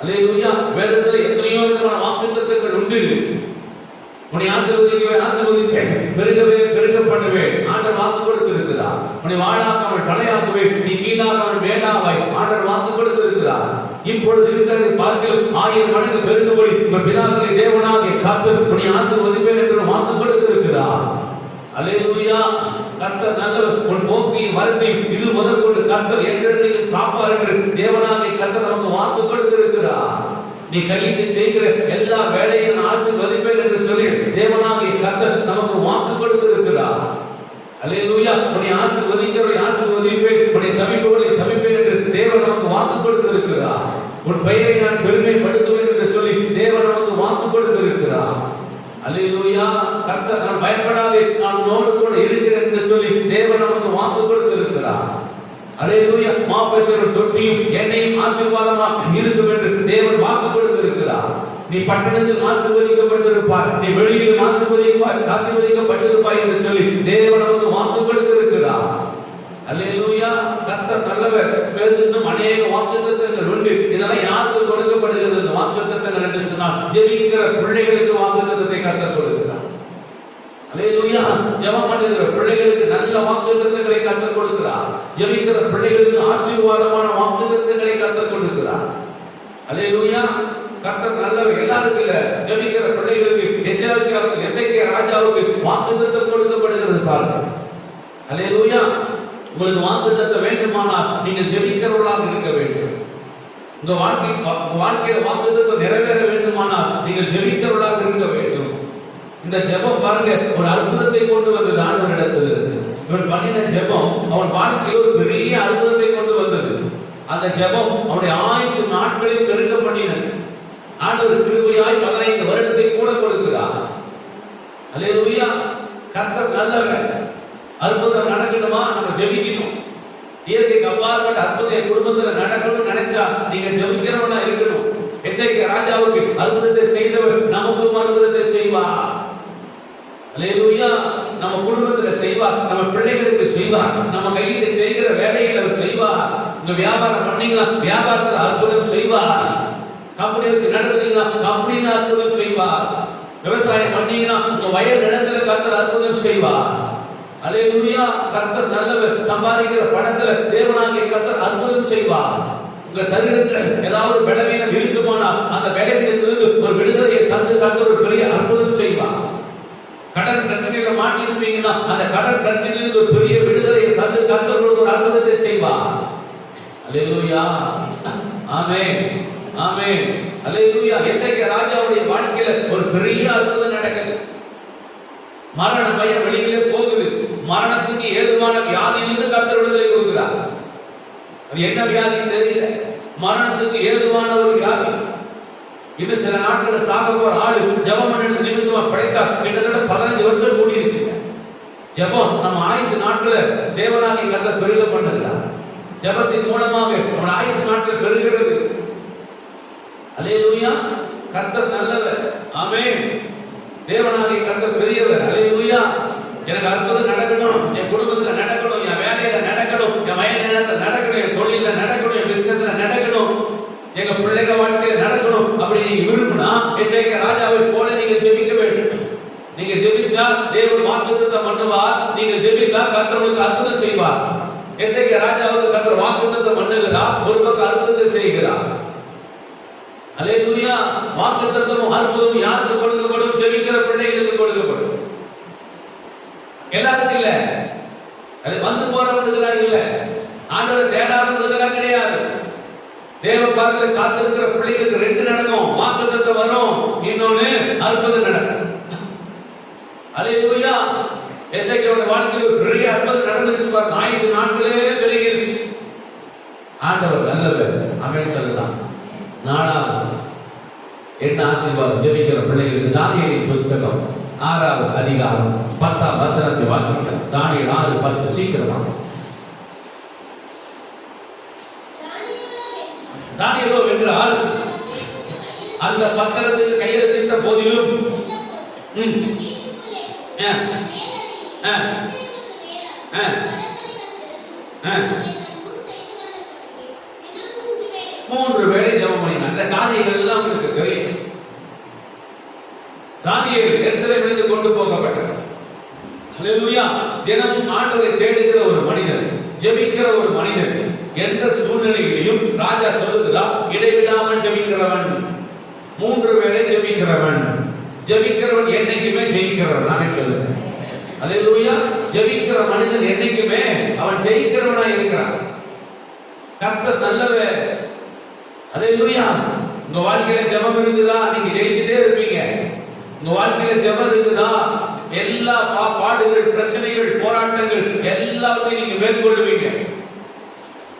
அல்லேலூயா. வேதத்தில் எத்தனையோ விதமான வாக்குத்தத்தங்கள் உண்டு. உன்னை ஆசீர்வதிப்பேன், பெருகவே பெருக பண்ணுவேன் ஆண்டவர் வாக்கு கொடுத்திருக்கிறார். உன்னை வாழாக்காமல் தலையாக்குவேன், நீ கீழாக்காமல் மேலாவாய் ஆண்டவர் வாக்கு கொடுத்திருக்கிறார். இப்பொழுது இருக்கிறதை பார்க்க 1000 மடங்கு பெருகும்படி உங்கள் பிதாக்களை தேவனாகிய கர்த்தர் உன்னை ஆசீர்வதிப்பேன் என்று வாக்கு கொடுத்திருக்கிறார். அல்லேலூயா. கர்த்தர் நல்லவர். உன் போக்கையும் வரத்தையும் இது முதற்கொண்டு கர்த்தர் என்றென்றைக்கும் காப்பார் என்று தேவனாகிய கர்த்தர் நமக்கு வாக்கு கொடுத்திருக்கிறார். நீ கையிட்டு செய்கிற எல்லா வேலையும் ஆசீர்வதிப்பேன் என்று சொல்லி தேவனாகிய கர்த்தர் நமக்கு வாக்கு கொடுத்திருக்கிறார். அல்லேலூயா. உன்னை ஆசீர்வதிக்கிறவரை ஆசீர்வதிப்பேன், உன்னை சபிப்பவரை சபிப்பேன் என்று தேவன் நமக்கு வாக்கு கொடுத்திருக்கிறார். உன் பெயரை நான் பெருமைப்படுத்துவேன் என்று சொல்லி தேவன் நமக்கு வாக்கு கொடுத்திருக்கிறார். அல்லேலூயா. கர்த்தர் நான் பயப்படாதே, நான் உன்னோடு கூட இருக்கிறேன் என்று சொல்லி தேவன் நமக்கு வாக்கு கொடுத்திருக்கிறார். அல்லேலூயா. மாபெசரும் தொட்டியும் எண்ணெயும் ஆசீர்வாதமாக இருக்கும் என்று தேவன் வாக்கு கொடுத்திருக்கிறார். நீ பட்டணத்தில் ஆசீர்வதிக்கப்பட்டிருப்பாய், நீ வெளியில் ஆசீர்வதிக்கப்பட்டிருப்பாய் என்று சொல்லி தேவன் நமக்கு வாக்கு கொடுத்திருக்கிறார். அல்லேலூயா. கர்த்தர் நல்லவர். இன்னும் அநேக வாக்குத்தத்தங்கள் உண்டு. இதெல்லாம் யாருக்கு கொடுக்கப்படுகிறது இந்த வாக்குத்தத்தங்கள் என்று சொன்னால் ஜெபிக்கிற பிள்ளைகளுக்கு வாக்குத்தத்தத்தை கர்த்தர் கொடுக்கிறார். அல்லேலூயா. ஜெபம் பண்ணுகிற பிள்ளைகளுக்கு நல்ல வாக்குத்தத்தங்களை கர்த்தர் கொடுக்கிறார். ஜெபிக்கிற பிள்ளைகளுக்கு ஆசீர்வாதமான வாக்குத்தத்தங்களை கர்த்தர் கொடுக்கிறார். அல்லேலூயா. கர்த்தர் நல்லவர். எல்லாருக்கும் இல்ல, ஜெபிக்கிற பிள்ளைகளுக்கு எசேக்கியா ராஜாவுக்கு வாக்குத்தத்தம் கொடுக்கப்படுகிறது பாருங்க. அல்லேலூயா. உங்களுக்கு வாக்குத்தத்தம் வேண்டுமானால் நீங்கள் ஜெபிக்கிறவர்களாக இருக்க வேண்டும். உங்க வாழ்க்கையில வாக்குத்தத்தம் நிறைவேற வேண்டுமானால் நீங்கள் ஜெபிக்கிறவர்களாக இருக்க வேண்டும். இந்த ஜெபம் பாருங்க ஒரு அற்புதத்தை கொண்டு வந்தது ஆண்டவரிடத்தில் இருந்து. இவன் பண்ணின ஜெபம் அவன் வாழ்க்கையில் ஒரு பெரிய அற்புதத்தை கொண்டு வந்தது. அந்த ஜெபம் அவனுடைய ஆயுசு நாட்களில் பெருக பண்ணினது. ஆண்டவர் கிருபையாய் 15 வருடத்தை கூட கொடுக்கிறார். அல்லேலூயா. கர்த்தர் நல்லவர். அற்புதம் நடக்கணுமா நம்ம ஜெபிக்கணும். இயற்கைக்கு அப்பாற்பட்ட அற்புதம் குடும்பத்துல நடக்கணும்னு நினைச்சா நீங்க ஜெபிக்கிறவனா இருக்கணும். எசேக்கியா ராஜாவுக்கு அற்புதத்தை செய்தவர் நமக்கும் அற்புதத்தை செய்வார். அல்லேலூயா. நம்ம குடும்பத்துல செய்வார், நம்ம பிள்ளைகளுக்கு செய்வார், நம்ம கையில செய்கிற வேலைகளை அவர் செய்வார். உங்க வியாபாரம் பண்ணீங்களா, வியாபாரத்துல அற்புதம் செய்வார். கம்பெனி வச்சு நடத்துறீங்களா, கம்பெனில அற்புதம் செய்வார். விவசாயம் பண்ணீங்கன்னா உங்க வயல் நிலத்துல கர்த்தர் அற்புதம் செய்வார். அல்லேலூயா. கர்த்தர் நல்லவர். சம்பாதிக்கிற பணத்துல தேவனாகிய கர்த்தர் அற்புதம் செய்வார். உங்க சரீரத்துல ஏதாவது பலவீனம் இருக்குமானா அந்த பலவீனத்திலிருந்து ஒரு விடுதலையை தந்து கர்த்தர் ஒரு பெரிய அற்புதம் செய்வார். கடன் பிரச்சனையில மாட்டி இருப்பீங்கன்னா அந்த கடன் பிரச்சனையிலிருந்து ஒரு பெரிய விடுதலையை தந்து கர்த்தர் ஒரு அற்புதத்தை செய்வார். அல்லேலூயா. ஆமென். ஆமென். அல்லேலூயா. எசேக்கியா ராஜாவுடைய வாழ்க்கையில ஒரு பெரிய அற்புதம் நடக்குது. மரண பயம் வெளியிலே போகுது. மரணத்துக்கு ஏதுவான வியாதியிலிருந்து கர்த்தர் விடுதலை கொடுக்கிறார். அது என்ன வியாதி தெரியல, மரணத்துக்கு ஏதுவான ஒரு வியாதி. இன்னும் சில நாட்கள் சாக போற ஆளு ஜெபம் பண்ணி நிமித்தமா படைத்தா கிட்டத்தட்ட 15 வருஷம் கூடிருச்சு. ஜெபம் நம்ம ஆயுசு நாட்கள தேவனாகிய கர்த்தர் பெருக பண்ணதுல ஜெபத்தின் மூலமாக நம்ம ஆயுசு நாட்கள் பெருகிறது. அல்லேலூயா. கர்த்தர் நல்லவர். ஆமென். தேவனாகிய கர்த்தர் பெரியவர். அல்லேலூயா. எனக்கு அற்புதம் நடக்கணும், என் குடும்பத்துல நடக்கணும், என் வேலையில நடக்கணும், என் வயல் நிலத்துல நடக்கணும், என் தொழில நடக்கணும், என் பிசினஸ்ல நடக்கணும், எங்க பிள்ளைங்க வாழ்க்கையில நடக்கணும் அப்படி நீங்க விரும்பினா எசேக்கியா ராஜாவை போல நீங்க ஜெபிக்க வேண்டும். நீங்க ஜெபிச்சா தேவன் வாக்குத்தத்தம் பண்ணுவார். நீங்க ஜெபித்தா கர்த்தர் உங்களுக்கு அற்புதம் செய்வார். எசேக்கியா ராஜாவுக்கு கர்த்தர் வாக்குத்தத்தம் பண்ணுகிறார், ஒரு பக்கம் அற்புதத்தை செய்கிறார். அல்லேலூயா. வாக்குத்தத்தமும் அற்புதமும் யாருக்கு கொடுக்கப்படும்? ஜெபிக்கிற பிள்ளைகளுக்கு கொடுக்கப்படும். எல்லாருக்கும் இல்ல. அது வந்து போறவங்களுக்கு இல்ல. ஆண்டவர் தேடாதவங்களுக்கு கிடையாது. தேவ பார்த்து காத்திருக்கிற பிள்ளைகளுக்கு 2 நடக்கும். வாக்குத்தத்தம் வரும், இன்னொன்னு அற்புதம் நடக்கும். அல்லேலூயா. எசேக்கியாவோட வாழ்க்கையில் பெரிய அற்புதம் நடந்துச்சு பாருங்க. ஆயுசு நாட்களே பெருகிருச்சு. ஆண்டவர் நல்லவர். ஆமென் சொல்லலாம். 4வது என்ன ஆசீர்வாதம் ஜெபிக்கிற பிள்ளைகளுக்கு? தானியேலின் புத்தகம் 6வது அதிகாரம் 10ஆம் வசனத்தை வாசிக்க. தானியேல் 6:10 சீக்கிரமா. தானியேலோ என்றால் அந்த பத்திரத்துக்கு கையெழுத்திட்ட போதிலும் 3 வேளை ஜெபம் பண்ணினார். அந்த காரியங்கள் எல்லாம் உங்களுக்கு தெரியும். தானியேல் எருசலேமிலிருந்து கொண்டு போகப்பட்டார். அல்லேலூயா. தினமும் ஆண்டவரை தேடுகிற ஒரு மனிதன், ஜெபிக்கிற ஒரு மனிதன், எந்த சூழ்நிலையிலும் ராஜா சொல்லுகிறார், இடைவிடாமல் ஜெபிக்கிறவன், 3 வேளை ஜெபிக்கிறவன். ஜெபிக்கிறவன் என்னைக்குமே ஜெயிக்கிறவன். நானே சொல்லுறேன். அல்லேலூயா. ஜெபிக்கிற மனிதன் என்னைக்குமே அவன் ஜெயிக்கிறவனா இருக்கிறான். கர்த்தர் நல்லவர். அல்லேலூயா. உங்க வாழ்க்கையில ஜெபம் இருக்குதா, நீங்க ஜெயிச்சிட்டே இருப்பீங்க. உங்க வாழ்க்கையில ஜெபம் இருக்குதா, எல்லா பாடுகள், பிரச்சனைகள், போராட்டங்கள் எல்லாத்தையும் நீங்க மேற்கொள்வீங்க.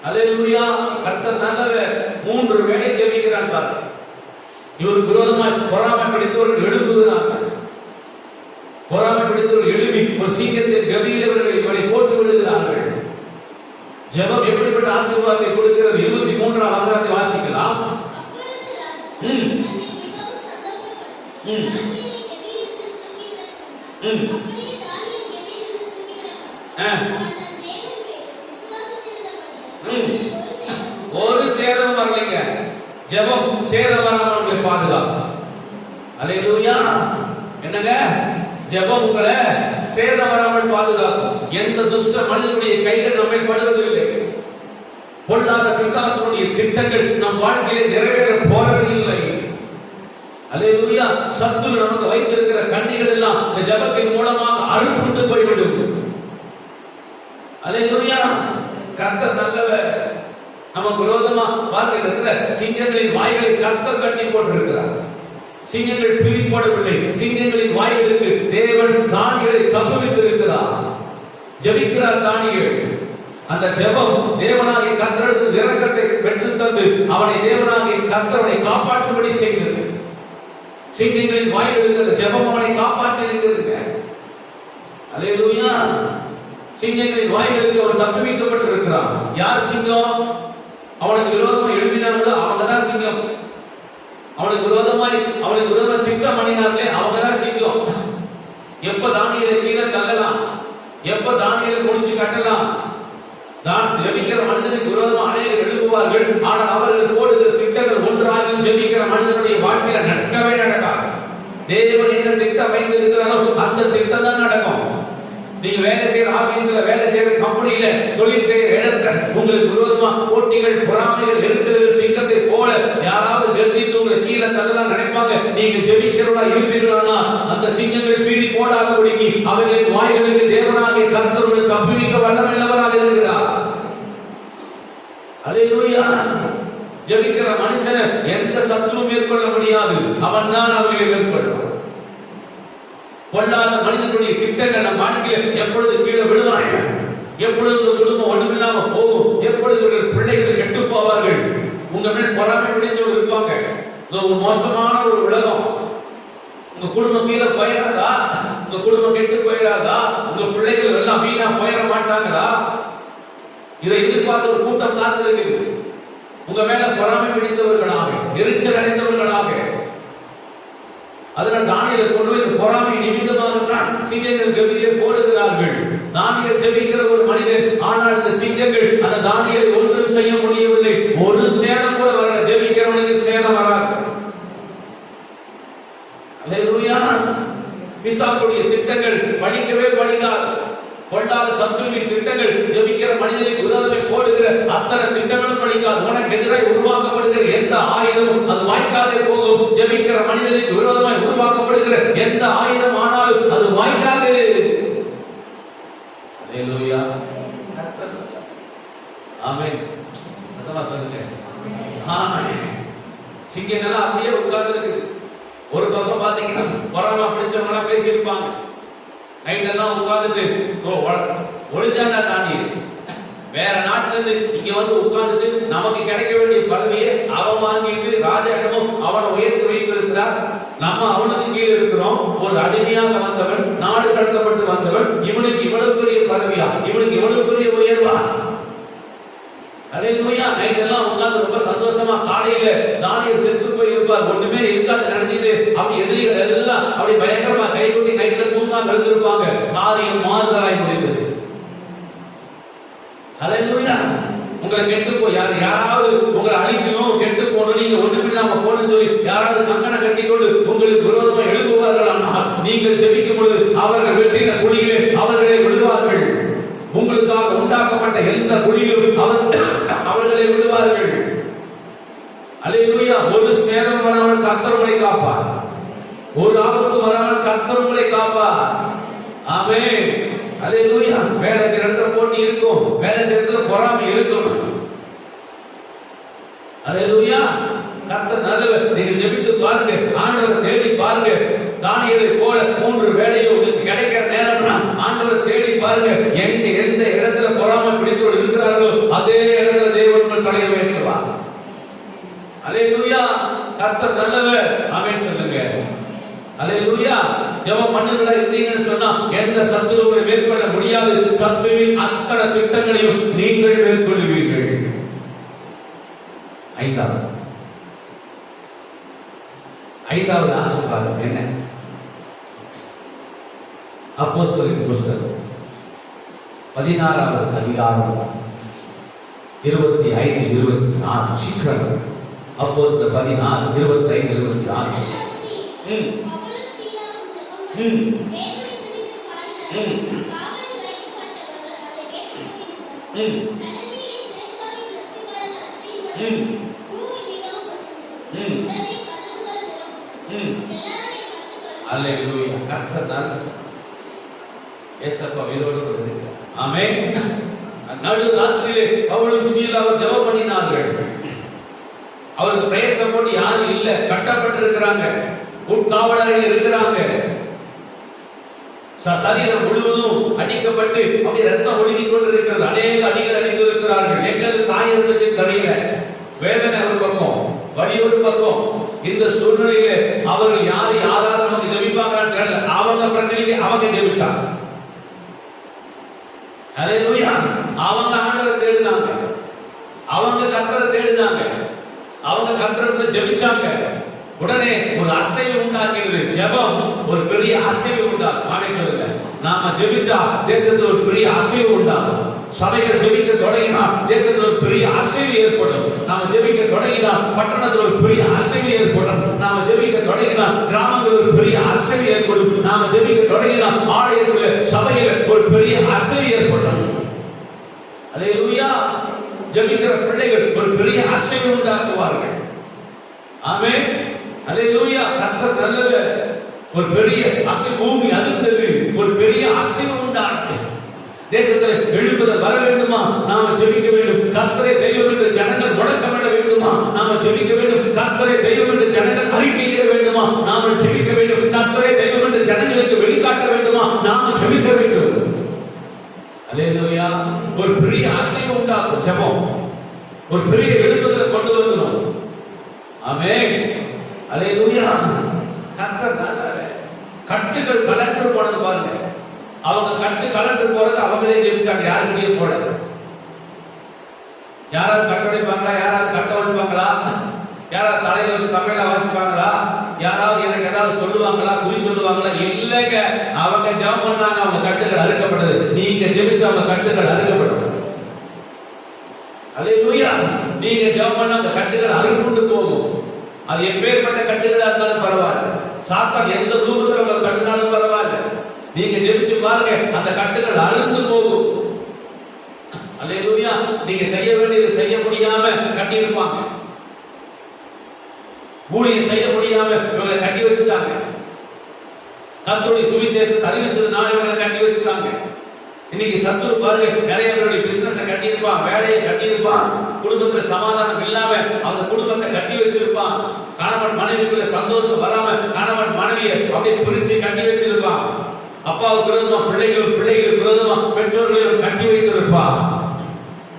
அல்லேலூயா. கர்த்தர் நல்லவர். 3 வேளை ஜெபிக்கிறான் பாரு. இவருக்கு விரோதமாக பொறாமை பிடித்தவர்கள் எழுப்புகிறார்கள். பொறாமை பிடித்தவர்கள் எழுப்பி ஒரு சீக்கிரத்தில் கபியிலே இவரை போட்டு விடுகிறார்கள். ஜெபம் எப்படிப்பட்ட ஆசீர்வாதத்தை கொடுக்கிறது? 23ஆம் வசனத்தை வாசிக்கலாம். ஒரு சேதம் வரலைங்க. ஜெபம் சேதம் வராமல் உங்களை பாதுகாக்கும். அல்லேலூயா. என்னங்க? ஜெபம் உங்களை சேதம் வராமல் பாதுகாக்கும். எந்த துஷ்ட மனிதனுடைய கைகள் நம்மை படுவதில்லை. பொல்லாத பிசாசுடைய திட்டங்கள் நம் வாழ்க்கையிலே நிறைவேற போறதில்லை. அல்லேலூயா. சத்துரு நமக்கு வைத்திருக்கிற கண்ணிகள் எல்லாம் இந்த ஜெபத்தின் மூலமாக அறுப்புண்டு போய்விடும். அல்லேலூயா. கர்த்தர் நல்லவர். நமக்கு விரோதமா வாழ்க்கையில சிங்கங்களின் வாய்களை கர்த்தர் கட்டி போட்டிருக்கிறார். சிங்கங்கள் பிரி போடவில்லை. சிங்கங்களின் வாய்களுக்கு தேவன் தானியேலை தப்புவித்திருக்கிறார். ஜெபிக்கிறார் தானியேல். அந்த ஜெபம் தேவனாகிய கர்த்தருக்கு இரக்கத்தை பெற்று தந்து அவனை தேவனாகிய கர்த்தரை காப்பாற்றும்படி செய்தது. சிங்கங்களின் வாய்களுக்கு அந்த ஜெபம் அவனை காப்பாற்றி இருக்கிறதுங்க. அல்லேலூயா. சிங்கங்களின் வாய்களுக்கு அவன் தப்புவிக்கப்பட்டிருக்கிறான். யார் சிங்கம்? அவனுக்கு விரோதமாக எழுப்பினார்களோ அவங்க தான் சிங்கம். அவனுக்கு விரோதமாக திட்டம் பண்ணினார்களே அவங்க தான் சிங்கம். எப்ப தானியேலை கீழே தள்ளலாம், எப்ப தானியேலை முடிச்சு கட்டலாம். ஜெபிக்கிற மனிதனுக்கு விரோதமாக அநேகர் எழுப்புவார்கள். ஆனால் அவர்கள் போடுகிற திட்டங்கள் ஒன்றாக ஜெபிக்கிற மனிதனுடைய வாழ்க்கையில நடக்கவே நடக்காது. தேவன் என்ன திட்டம் வைத்திருக்கிறாரோ அந்த திட்டம் தான் நடக்கும். நீங்க வேலை செய்யற ஆபீஸ்ல, வேலை செய்யற கம்பெனியில, தொழில் செய்யற இடத்துல உங்களுக்கு விரோதமா போட்டிகள், பொறாமைகள், எரிச்சல்கள் சிங்கத்தை போல யாராவது கர்ஜித்து உங்களை கீழே தள்ளலாம் நினைப்பாங்க. நீங்க ஜெபிக்கிறவளா இருப்பீர்களானா அந்த சிங்கங்கள் பீறி போடாதபடிக்கு அவர்களின் வாய்களுக்கு தேவனாகிய கர்த்தருடைய தப்புவிக்க வல்லமையுள்ளவராக இருக்கிறார். அல்லேலூயா. ஜெபிக்கிற மனுஷனை எந்த சத்துருவும் மேற்கொள்ள முடியாது. அவன் தான் அவர்களை மேற்கொள்வான். பொல்லாத மனிதனுடைய திட்டங்கள் நம் வாழ்க்கையில் எப்பொழுது கீழே விழுவாங்க, எப்பொழுது குடும்பம் ஒன்றுமில்லாம போகும், எப்பொழுது பிள்ளைகள் கெட்டு போவார்கள். உங்க மேல் பொறாமை பிடிச்சவர்கள் இருப்பாங்க. ஒரு மோசமான ஒரு உலகம். உங்க குடும்பம் கீழே போயிடாதா? உங்க குடும்பம் கெட்டு போயிடாதா? உங்க பிள்ளைகள் எல்லாம் வீணா போயிட மாட்டாங்களா? இதை எதிர்பார்த்து ஒரு கூட்டம் காத்திருக்குது. உங்க மேல பொறாமை பிடித்தவர்களாக, எரிச்சல் அடைந்தவர்களாக. அதனால் தானியேலை கொண்டு போய் பொறாமை நிமித்தமாக சிங்கங்கள் கவியை போடுகிறார்கள். தானியேல் ஜெபிக்கிற ஒரு மனிதன், ஆனால் இந்த சிங்கங்கள் அந்த தானியேலை ஒன்றும் செய்ய முடியவில்லை. ஒரு சேதம் கூட வரல. ஜெபிக்கிறவனுக்கு சேதம் வராது. அல்லேலூயா. பிசாசுடைய திட்டங்கள் பலிக்கவே பலிக்காது. பொல்லாத சத்துருவின் திட்டங்கள், ஜெபிக்கிற மனிதனுக்கு விரோதமே போடுகிற அத்தனை திட்டங்களும் பலிக்காது. உனக்கு எதிராக உருவாக்கப்படுகிற எந்த ஆயுதமும் அது வாய்க்காதே போகும். ஜெபிக்கிற மனிதனுக்கு விரோதமாய் உருவாக்கப்படுகிற எந்த ஆயுதம் ஆனாலும் அது வாய்க்காது. அல்லேலூயா. ஆமென். சத்தமா சொல்லுங்க. ஆமென். சிங்கங்கள் அப்படியே உட்கார்ந்து இருக்கு. ஒரு பக்கம் பாத்தீங்கன்னா பொறாமை பிடிச்சவங்க பேசியிருப்பாங்க. நைட்டெல்லாம் உட்கார்ந்துட்டு ஒளிஞ்சாண்டா தானியேல் வேற நாட்டுல இருந்து இங்க வந்து உட்கார்ந்துட்டு நமக்கு கிடைக்க வேண்டிய பதவியை அவன் வாங்கிட்டு ராஜாவிடமும் அவனை உயர்த்தி வைத்திருக்கிறார். நம்ம அவனுக்கு கீழே இருக்கிறோம். ஒரு அடிமையாக வந்தவன், நாடு கடத்தப்பட்டு வந்தவன். இவனுக்கு இவ்வளவு பெரிய பதவியா? இவனுக்கு இவ்வளவு பெரிய உயர்வா? அல்லேலூயா. நைட்டெல்லாம் உட்கார்ந்து ரொம்ப சந்தோஷமா காலையில தானியேல் செத்து போய் இருப்பார். ஒண்ணுமே இருக்காது நினைச்சிட்டு அப்படி எதிரிகள் எல்லாம் அப்படி பயங்கரமா கை கொட்டி நைட்ல தூங்காம இருந்திருப்பாங்க. காரியம் மாறுதலாய் முடிந்தது. அல்லேலூயா. உங்களை கெட்டு போய் யாராவது உங்களை அழிக்கணும், கெட்டு போகணும், நீங்க ஒண்ணுமில்லாம போகணும்னு சொல்லி யாராவது கங்கண கட்டிக்கொண்டு உங்களுக்கு விரோதமா எழுதுவார்கள். ஆனால் நீங்கள் ஜெபிக்கும் பொழுது அவர்கள் வெட்டின குழியிலே அவர்களை விடுவார்கள். உங்களுக்காக உண்டாக்கப்பட்ட எந்த குழியிலும் அவர்களை விடுவார்கள். அல்லேலூயா. ஒரு சேதம் வராமல் கர்த்தர் உங்களை காப்பார். ஒரு ஆபத்து வராமல் கர்த்தர் உங்களை காப்பார். ஆமென். அல்லேலூயா. வேலை செய்யற இடத்துல போட்டி இருக்கும், வேலை செய்யற இடத்துல பொறாமை இருக்கும். அல்லேலூயா. கர்த்தர் நல்லவர். நீங்க ஜெபித்து பாருங்க, ஆண்டவரை தேடி பாருங்க. தானியேலை போல 3 வேளையும் உங்களுக்கு கிடைக்கிற நேரம்னா ஆண்டவரை தேடி பாருங்க. எந்த இடத்துல பொறாமை பிடித்தவர்கள் இருக்கிறார்களோ அதே இடத்துல தேவன் உங்கள் தலையை உயர்த்துவார். அல்லேலூயா. கர்த்தர் நல்லவர். ஆமென் சொல்லுங்க. அல்லேலூயா. ஜெபம் பண்ணுகிறதா இருந்தீங்கன்னு சொன்னா எந்த சத்துருவை மேற்கொள்ள முடியாது. சத்துருவின் அத்தனை திட்டங்களையும் நீங்கள் மேற்கொள்வீர்கள். ஐந்தாவது ஆசீர்வாதம் என்ன? அப்போஸ்தலரின் புஸ்தகம் 16வது அதிகாரம் 25, 24. சீக்கிரம். அப்போஸ்தலர் 16, 25, 26. அல்லேலூயா. கர்த்தர் நல்லவர். ஏசப்பா உயிரோடு இருக்கிறார். ஆமென். நடு ராத்திரியிலே பவுலும் சீலாவும் ஜெபம் பண்ணினார்கள். அவருக்கு பிரயாசம் போட்டு யாரும் இல்ல, கட்டப்பட்டு இருக்கிறாங்க, உட்காவலர்கள் இருக்கிறாங்க. சரீரம் முழுவதும் அடிக்கப்பட்டு அப்படி ரத்தம் ஒழுகி கொண்டிருக்கிறது. அநேக அடிகள் அடித்து இருக்கிறார்கள். எங்களுக்கு காயம் இருந்துச்சு தெரியல. வேதனை ஒரு பக்கம், வலி ஒரு பக்கம். இந்த சூழ்நிலையில அவர்கள் யாராவது நமக்கு ஜெபிப்பாங்கன்னு தெரியல. அவங்க பிரச்சனைக்கு அவங்க ஜெபிச்சாங்க. அல்லேலூயா. அவங்க ஆண்டவரை தேடினாங்க, அவங்க கர்த்தரை தேடினாங்க, அவங்க கர்த்தரை ஜெபிச்சாங்க. உடனே ஒரு அசைவு உண்டாகிறது. ஜெபம் ஒரு பெரிய அசைவு உண்டாகும். ஆமென் சொல்லுங்க. நாம ஜெபிச்சா தேசத்துல ஒரு பெரிய அசைவு உண்டாகும். சபைகள் ஜெபிக்க தொடங்கினா தேசத்துல ஒரு பெரிய அசைவு ஏற்படும். நாம ஜெபிக்க தொடங்கினா பட்டணத்துல ஒரு பெரிய அசைவு ஏற்படும். நாம ஜெபிக்க தொடங்கினா கிராமங்களில் ஒரு பெரிய அசைவு ஏற்படும். நாம ஜெபிக்க தொடங்கினா ஆலயத்துல சபையில ஒரு பெரிய அசைவு ஏற்படும். அல்லேலூயா. ஜெபிக்கிற பிள்ளைகள் ஒரு பெரிய அசைவு உண்டாக்குவார்கள். ஆமென். அல்லேலூயா. கர்த்தர் நல்லவர். ஒரு பெரிய அசைவு, பூமி அதிர்ந்தது, ஒரு பெரிய அசைவு உண்டானது. தேசத்தில் எழுப்புதல் வர வேண்டுமா? நாம ஜெபிக்க வேண்டும். கர்த்தரே தெய்வம் என்று ஜனங்கள் முழக்கமிட வேண்டுமா? நாம ஜெபிக்க வேண்டும். கர்த்தரே தெய்வம் என்று ஜனங்கள் அறிக்கையிட வேண்டுமா? நாம ஜெபிக்க வேண்டும். கர்த்தரே தெய்வம் என்று ஜனங்களுக்கு வெளிக்காட்ட வேண்டுமா? நாம ஜெபிக்க வேண்டும். அல்லேலூயா. ஒரு பெரிய அசைவு உண்டாக்கும் ஜெபம். ஒரு பெரிய எழுப்புதலை கொண்டு வரணும். ஆமென். அல்லேலூயா. கர்த்தர் நல்லவர். கட்டுகள் கலண்டு போனது பாருங்க. அவங்க கட்டு கலண்டு போறது அவங்களே ஜெபிச்சாங்க, யாருக்கிட்டே போல. யாராவது கட்டடிப்பாங்களா? யாராவது கட்ட வைப்பாங்களா? யாராவது தலையில வச்சு தமிழ வாசிப்பாங்களா? யாராவது எனக்கு ஏதாவது சொல்லுவாங்களா? குறி சொல்லுவாங்களா? இல்லைங்க. அவங்க ஜெபம் பண்ணாங்க, அவங்க கட்டுகள் அறுக்கப்பட்டது. நீங்க ஜெபிச்ச அவங்க கட்டுகள் அறுக்கப்படும். அல்லேலூயா. நீங்க ஜெபம் பண்ண அந்த கட்டுகள் அறுப்புண்டு போகும். அது எப்பேற்பட்ட கட்டுகளா இருந்தாலும் பரவாயில்ல. சாத்தான் எந்த ரூபத்துல உங்களை கட்டுனாலும் பரவாயில்ல. நீங்க ஜெபிச்சு பாருங்க, அந்த கட்டுகள் அறுந்து போகும். அல்லேலூயா. நீங்க செய்ய வேண்டியது செய்ய முடியாம கட்டி இருப்பாங்க. ஊழியம் செய்ய முடியாம இவங்களை கட்டி வச்சுட்டாங்க. கர்த்தருடைய சுவிசேஷத்தை அறிவிச்சதுனால இவங்களை கட்டி வச்சுட்டாங்க. இன்னைக்கு சத்துரு பாருங்க, நிறைய பேருடைய பிசினஸை கட்டி இருப்பான், வேலையை கட்டி இருப்பான், குடும்பத்துல சமாதானம் இல்லாம அவங்க குடும்பத்தை கட்டி வச்சிருப்பான். கணவன் மனைவிக்குள்ள சந்தோஷம் வராம கணவன் மனைவியை அப்படியே பிரிச்சு கட்டி வச்சிருப்பான். அப்பாவுக்கு விரோதமா பிள்ளைகளுக்கு விரோதமா பெற்றோர்களையும் கட்டி வைத்திருப்பான்.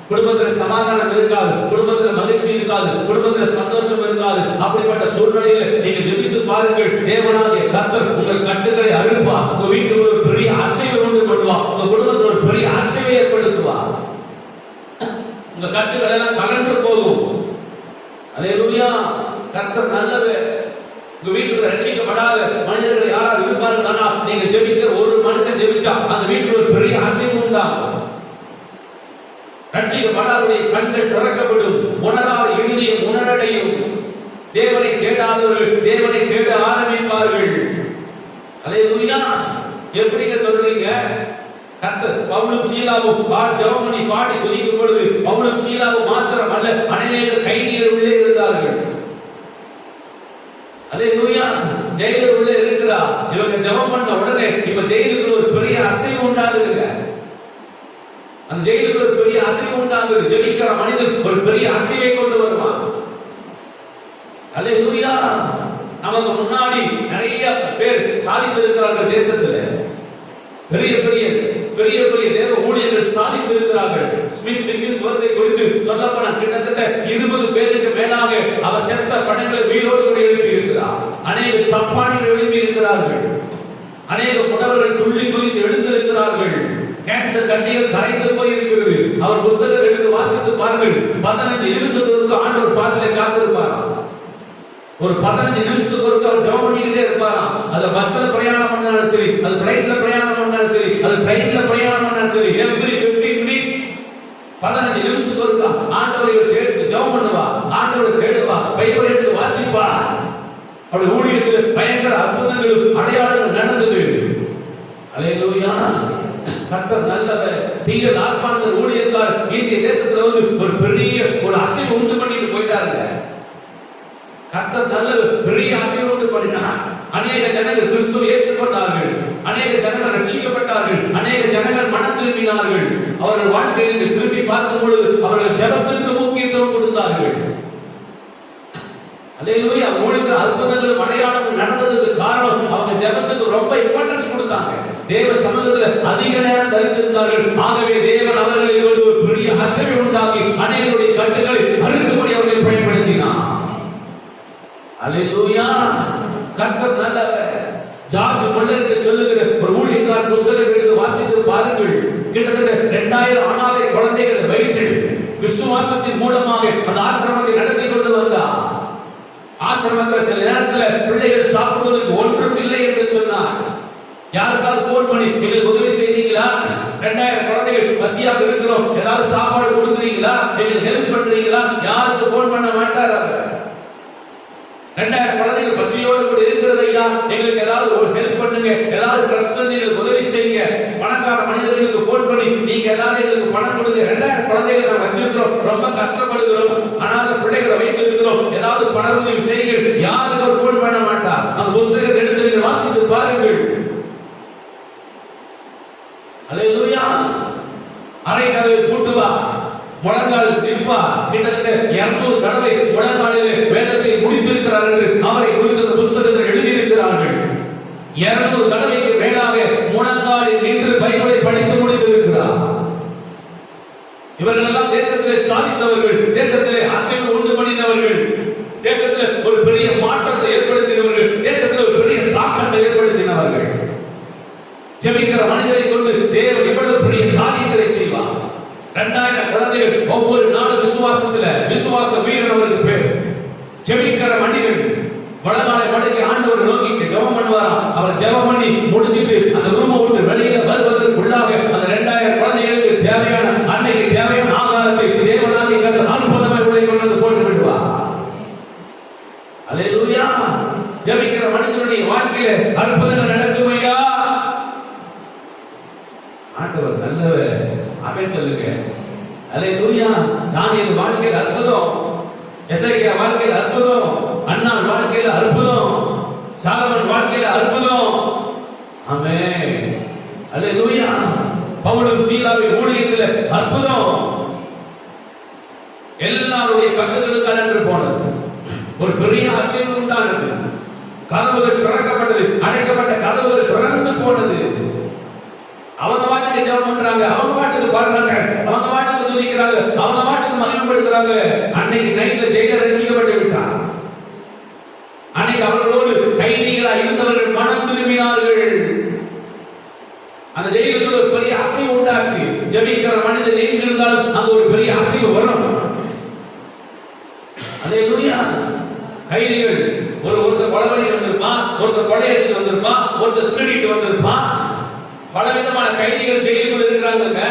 குடும்பத்துல சமாதானம் இருக்காது, குடும்பத்துல மகிழ்ச்சி இருக்காது, குடும்பத்துல சந்தோஷம் இருக்காது. அப்படிப்பட்ட சூழ்நிலையில நீங்க ஜெபித்து பாருங்கள், தேவனாகிய கர்த்தர் உங்கள் கட்டுகளை அறுப்பார். உங்க வீட்டுக்கு ஒரு பெரிய அசைவை உண்டு பண்ணுவார். உங்க குடும்பத்தில் ஒரு பெரிய அசைவை ஏற்படுத்துவார். உங்க கட்டுகள் எல்லாம் கலந்து போகும். அல்லேலூயா. கர்த்தர் நல்லவர். உங்க வீட்டுல ரட்சிக்கப்படாத மனிதர்கள் யாராவது இருப்பாருன்னா நீங்க ஜெபிக்கிற ஒரு மனுஷன் ஜெபிச்சா அந்த வீட்டுல ஒரு பெரிய அசைவு உண்டாகும். ரட்சிக்கப்படாதவருடைய கண்கள் திறக்கப்படும், உணராத இருதயம் உணரடையும். தேவனை தேடாதவர்கள் தேவனை தேட ஆரம்பிப்பார்கள். அல்லேலூயா. எப்படிங்க சொல்றீங்க? கர்த்தர் பவுலும் சீலாவும் ஜெபம் பண்ணி பாடி துதிக்கும் பொழுது பவுலும் சீலாவும் மாத்திரம் அல்ல, அநேக கைதிகள் உள்ளே இருந்தார்கள். அல்லேலூயா. ஜெயிலுக்குள்ள உள்ளே இருக்கிறா. இவங்க ஜெபம் பண்ண உடனே இப்ப ஜெயிலுக்குள்ள ஒரு பெரிய அசைவு உண்டாகுதுங்க. அந்த ஜெயிலுக்குள்ள ஒரு பெரிய அசைவு உண்டாகுது. ஜெபிக்கிற மனிதன் ஒரு பெரிய அசைவை கொண்டு வருவான். அல்லேலூயா. நமக்கு முன்னாடி நிறைய பேர் சாதித்திருக்கிறார்கள். தேசத்துல பெரிய பெரிய பெரிய பெரிய தேவ ஊழியர்கள் சாதித்திருக்கிறார்கள். ஸ்மித் விக்கின்ஸ்வர்த்தை குறித்து சொல்லப்பட கிட்டத்தட்ட 20 பேருக்கு மேலாக அவர் செத்த படங்களை உயிரோடு கூட எழுப்பி இருக்கிறார். அநேக சப்பானிகள் எழுப்பி இருக்கிறார்கள். அநேக புடவர்கள் துள்ளி குதித்து எழுந்திருக்கிறார்கள். கேன்சர் கட்டிகள் கரைந்து போய் இருக்கிறது. அவர் புத்தகத்தை எடுத்து வாசித்து பாருங்கள். 15 நிமிஷத்துக்கு ஆண்டவர் பாதத்தை காத்திருப்பாராம். ஒரு 15 நிமிஷத்துக்கு ஒருக்க அவர் ஜெபம் பண்ணிக்கிட்டே இருப்பாராம். அது பஸ்ல பிரயாணம் பண்ணாலும் சரி, அது ஃளைட்ல பிரயாணம் பண்ணாலும் சரி, அது ட்ரெயின்ல பிரயாணம் பண்ணாலும் சரி, எவ்ரி 15 மினிட்ஸ் 15 நிமிஷத்துக்கு ஒருக்க ஆண்டவரை ஜெபம் பண்ணுவா, ஆண்டவரை தேடுவா, பைபிளை எடுத்து வாசிப்பா. அவருடைய ஊழியத்தில் பயங்கர அற்புதங்களும் அடையாளங்கள் நடந்தது. அல்லேலூயா. கர்த்தர் நல்லவர். தீய தாஸ்பானது ஊழியக்கார் இந்திய தேசத்துல வந்து ஒரு பெரிய ஒரு அசைவு உண்டு பண்ணிட்டு போயிட்டாருங்க. கர்த்தர் நல்லவர். பெரிய அசைவு உண்டு பண்ணினார். அநேக ஜனங்கள் கிறிஸ்துவை ஏற்றுக்கொண்டார்கள். அநேக ஜனங்கள் ரட்சிக்கப்பட்டார்கள். அநேக ஜனங்கள் மனம் திரும்பினார்கள். அவர்கள் வாழ்க்கையில் திரும்பி பார்க்கும் பொழுது அவர்கள் ஜெபத்திற்கு முக்கியத்துவம் கொடுத்தார்கள். அல்லேலூயா. ஊழியர்கள் அற்புதங்களும் அடையாளங்களும் நடந்ததுக்கு காரணம் அவங்க ஜெபத்துக்கு ரொம்ப இம்பார்ட்டன்ஸ் கொடுத்தாங்க. தேவ சமூகத்தில் அதிக நேரம் தரித்திருந்தார்கள். ஆகவே தேவன் அவர்களை ஒரு பெரிய அசைவை உண்டாக்கி அநேகருடைய கட்டுகளை அறுக்கும்படி அவர்களை பயன்படுத்தினார். அல்லேலூயா. கர்த்தர் நல்லவர். ஜார்ஜ் முல்லருக்கு சொல்லுகிற ஒரு ஊழியக்காரர் புத்தகத்தை வாசித்து பாருங்கள். கிட்டத்தட்ட 2000 அனாதை குழந்தைகளை வயிற்றில் விசுவாசத்தின் மூலமாக அந்த ஆசிரமத்தை நடத்தி கொண்டு வந்தார். ஆசிரமத்தில் சில நேரத்தில் பிள்ளைகள் சாப்பிடுவதற்கு ஒன்றும் இல்லை என்று சொன்னார். யாருக்காவது போன் பண்ணி எங்களுக்கு உதவி செய்றீங்களா? 2000 குழந்தைகள் பசியாக இருக்கிறோம், ஏதாவது சாப்பாடு கொடுக்குறீங்களா, எங்களுக்கு ஹெல்ப் பண்றீங்களா? யாருக்கு போன் பண்ண மாட்டார். 2000 குழந்தைகள் பசியோடு கூட இருக்கிறது. ஐயா, எங்களுக்கு ஏதாவது ஒரு ஹெல்ப் பண்ணுங்க, ஏதாவது ட்ரஸ்ட் எங்களுக்கு உதவி செய்யுங்க. பணக்கார மனிதர்களுக்கு போன் பண்ணி நீங்க ஏதாவது எங்களுக்கு பணம் கொடுங்க. 2000 குழந்தைகளை நாங்கள் வச்சிருக்கிறோம், ரொம்ப கஷ்டப்படுகிறோம், அனாதை பிள்ளைகளை வைத்திருக்கிறோம், ஏதாவது பண உதவி செய்யுங்க. யாருக்கு ஒரு போன் பண்ண மாட்டார். அந்த புத்தகத்தை எடுத்து நீங்கள் வாசித்து பாருங்கள். அல்லேலூயா. அரை கதவை பூட்டுவா, முழங்கால் நிற்பா. கிட்டத்தட்ட 200 தடவை முழங்காலிலே வேதத்தை முடித்திருக்கிறார் என்று அவரை குறித்த புத்தகத்தில் எழுதியிருக்கிறார்கள். 200 தடவைக்கு மேலாக முழங்காலில் நின்று பைபிளை படித்து முடித்திருக்கிறார். இவர்கள் எல்லாம் தேசத்திலே சாதித்தவர்கள், தேசத்திலே அசைவு உண்டு பண்ணினவர்கள், தேசத்திலே ஒரு பெரிய மாற்றத்தை ஆண்டவர் நல்லவர். ஆமென் சொல்லுங்க. அல்லேலூயா. தானியேல் வாழ்க்கையில் அற்புதம், எசேக்கியா வாழ்க்கையில் அற்புதம், அன்னாள் வாழ்க்கையில் அற்புதம், சாலமன் வாழ்க்கையில் அற்புதம். ஆமென். அல்லேலூயா. பவுலும் சீலாவின் ஊழியத்தில் அற்புதம். எல்லாருடைய கண்களும் கலந்து போனது. ஒரு பெரிய அசைவு உண்டானது. கதவுகள் திறக்கப்பட்டது. அடைக்கப்பட்ட கதவுகள் திறந்து போனது. அவங்க பாட்டுக்கு ஜெபம் பண்றாங்க, அவங்க பாட்டுக்கு பாடுறாங்க, அவங்க பாட்டுக்கு துதிக்கிறாங்க, அவங்க பாட்டுக்கு மகிமைப்படுத்துறாங்க. அன்னைக்கு நைட்ல ஜெயிலர் ரசிக்கப்பட்டு விட்டார். அன்னைக்கு அவர்களோடு கைதிகளா இருந்தவர்கள் மனம் திரும்பினார்கள். அந்த ஜெயிலுக்கு ஒரு பெரிய அசைவு உண்டாச்சு. ஜெபிக்கிற மனிதன் எங்க இருந்தாலும் அங்க ஒரு பெரிய அசைவு வரும். அல்லேலூயா. கைதிகள் ஒருத்தர் கொலைவழி வந்திருப்பான், ஒருத்தர் கொலையடிச்சு வந்திருப்பான், ஒருத்தர் திருடிட்டு வந்திருப்பான். பலவிதமான கைதிகள் ஜெயிலுக்குள் இருக்கிறாங்க.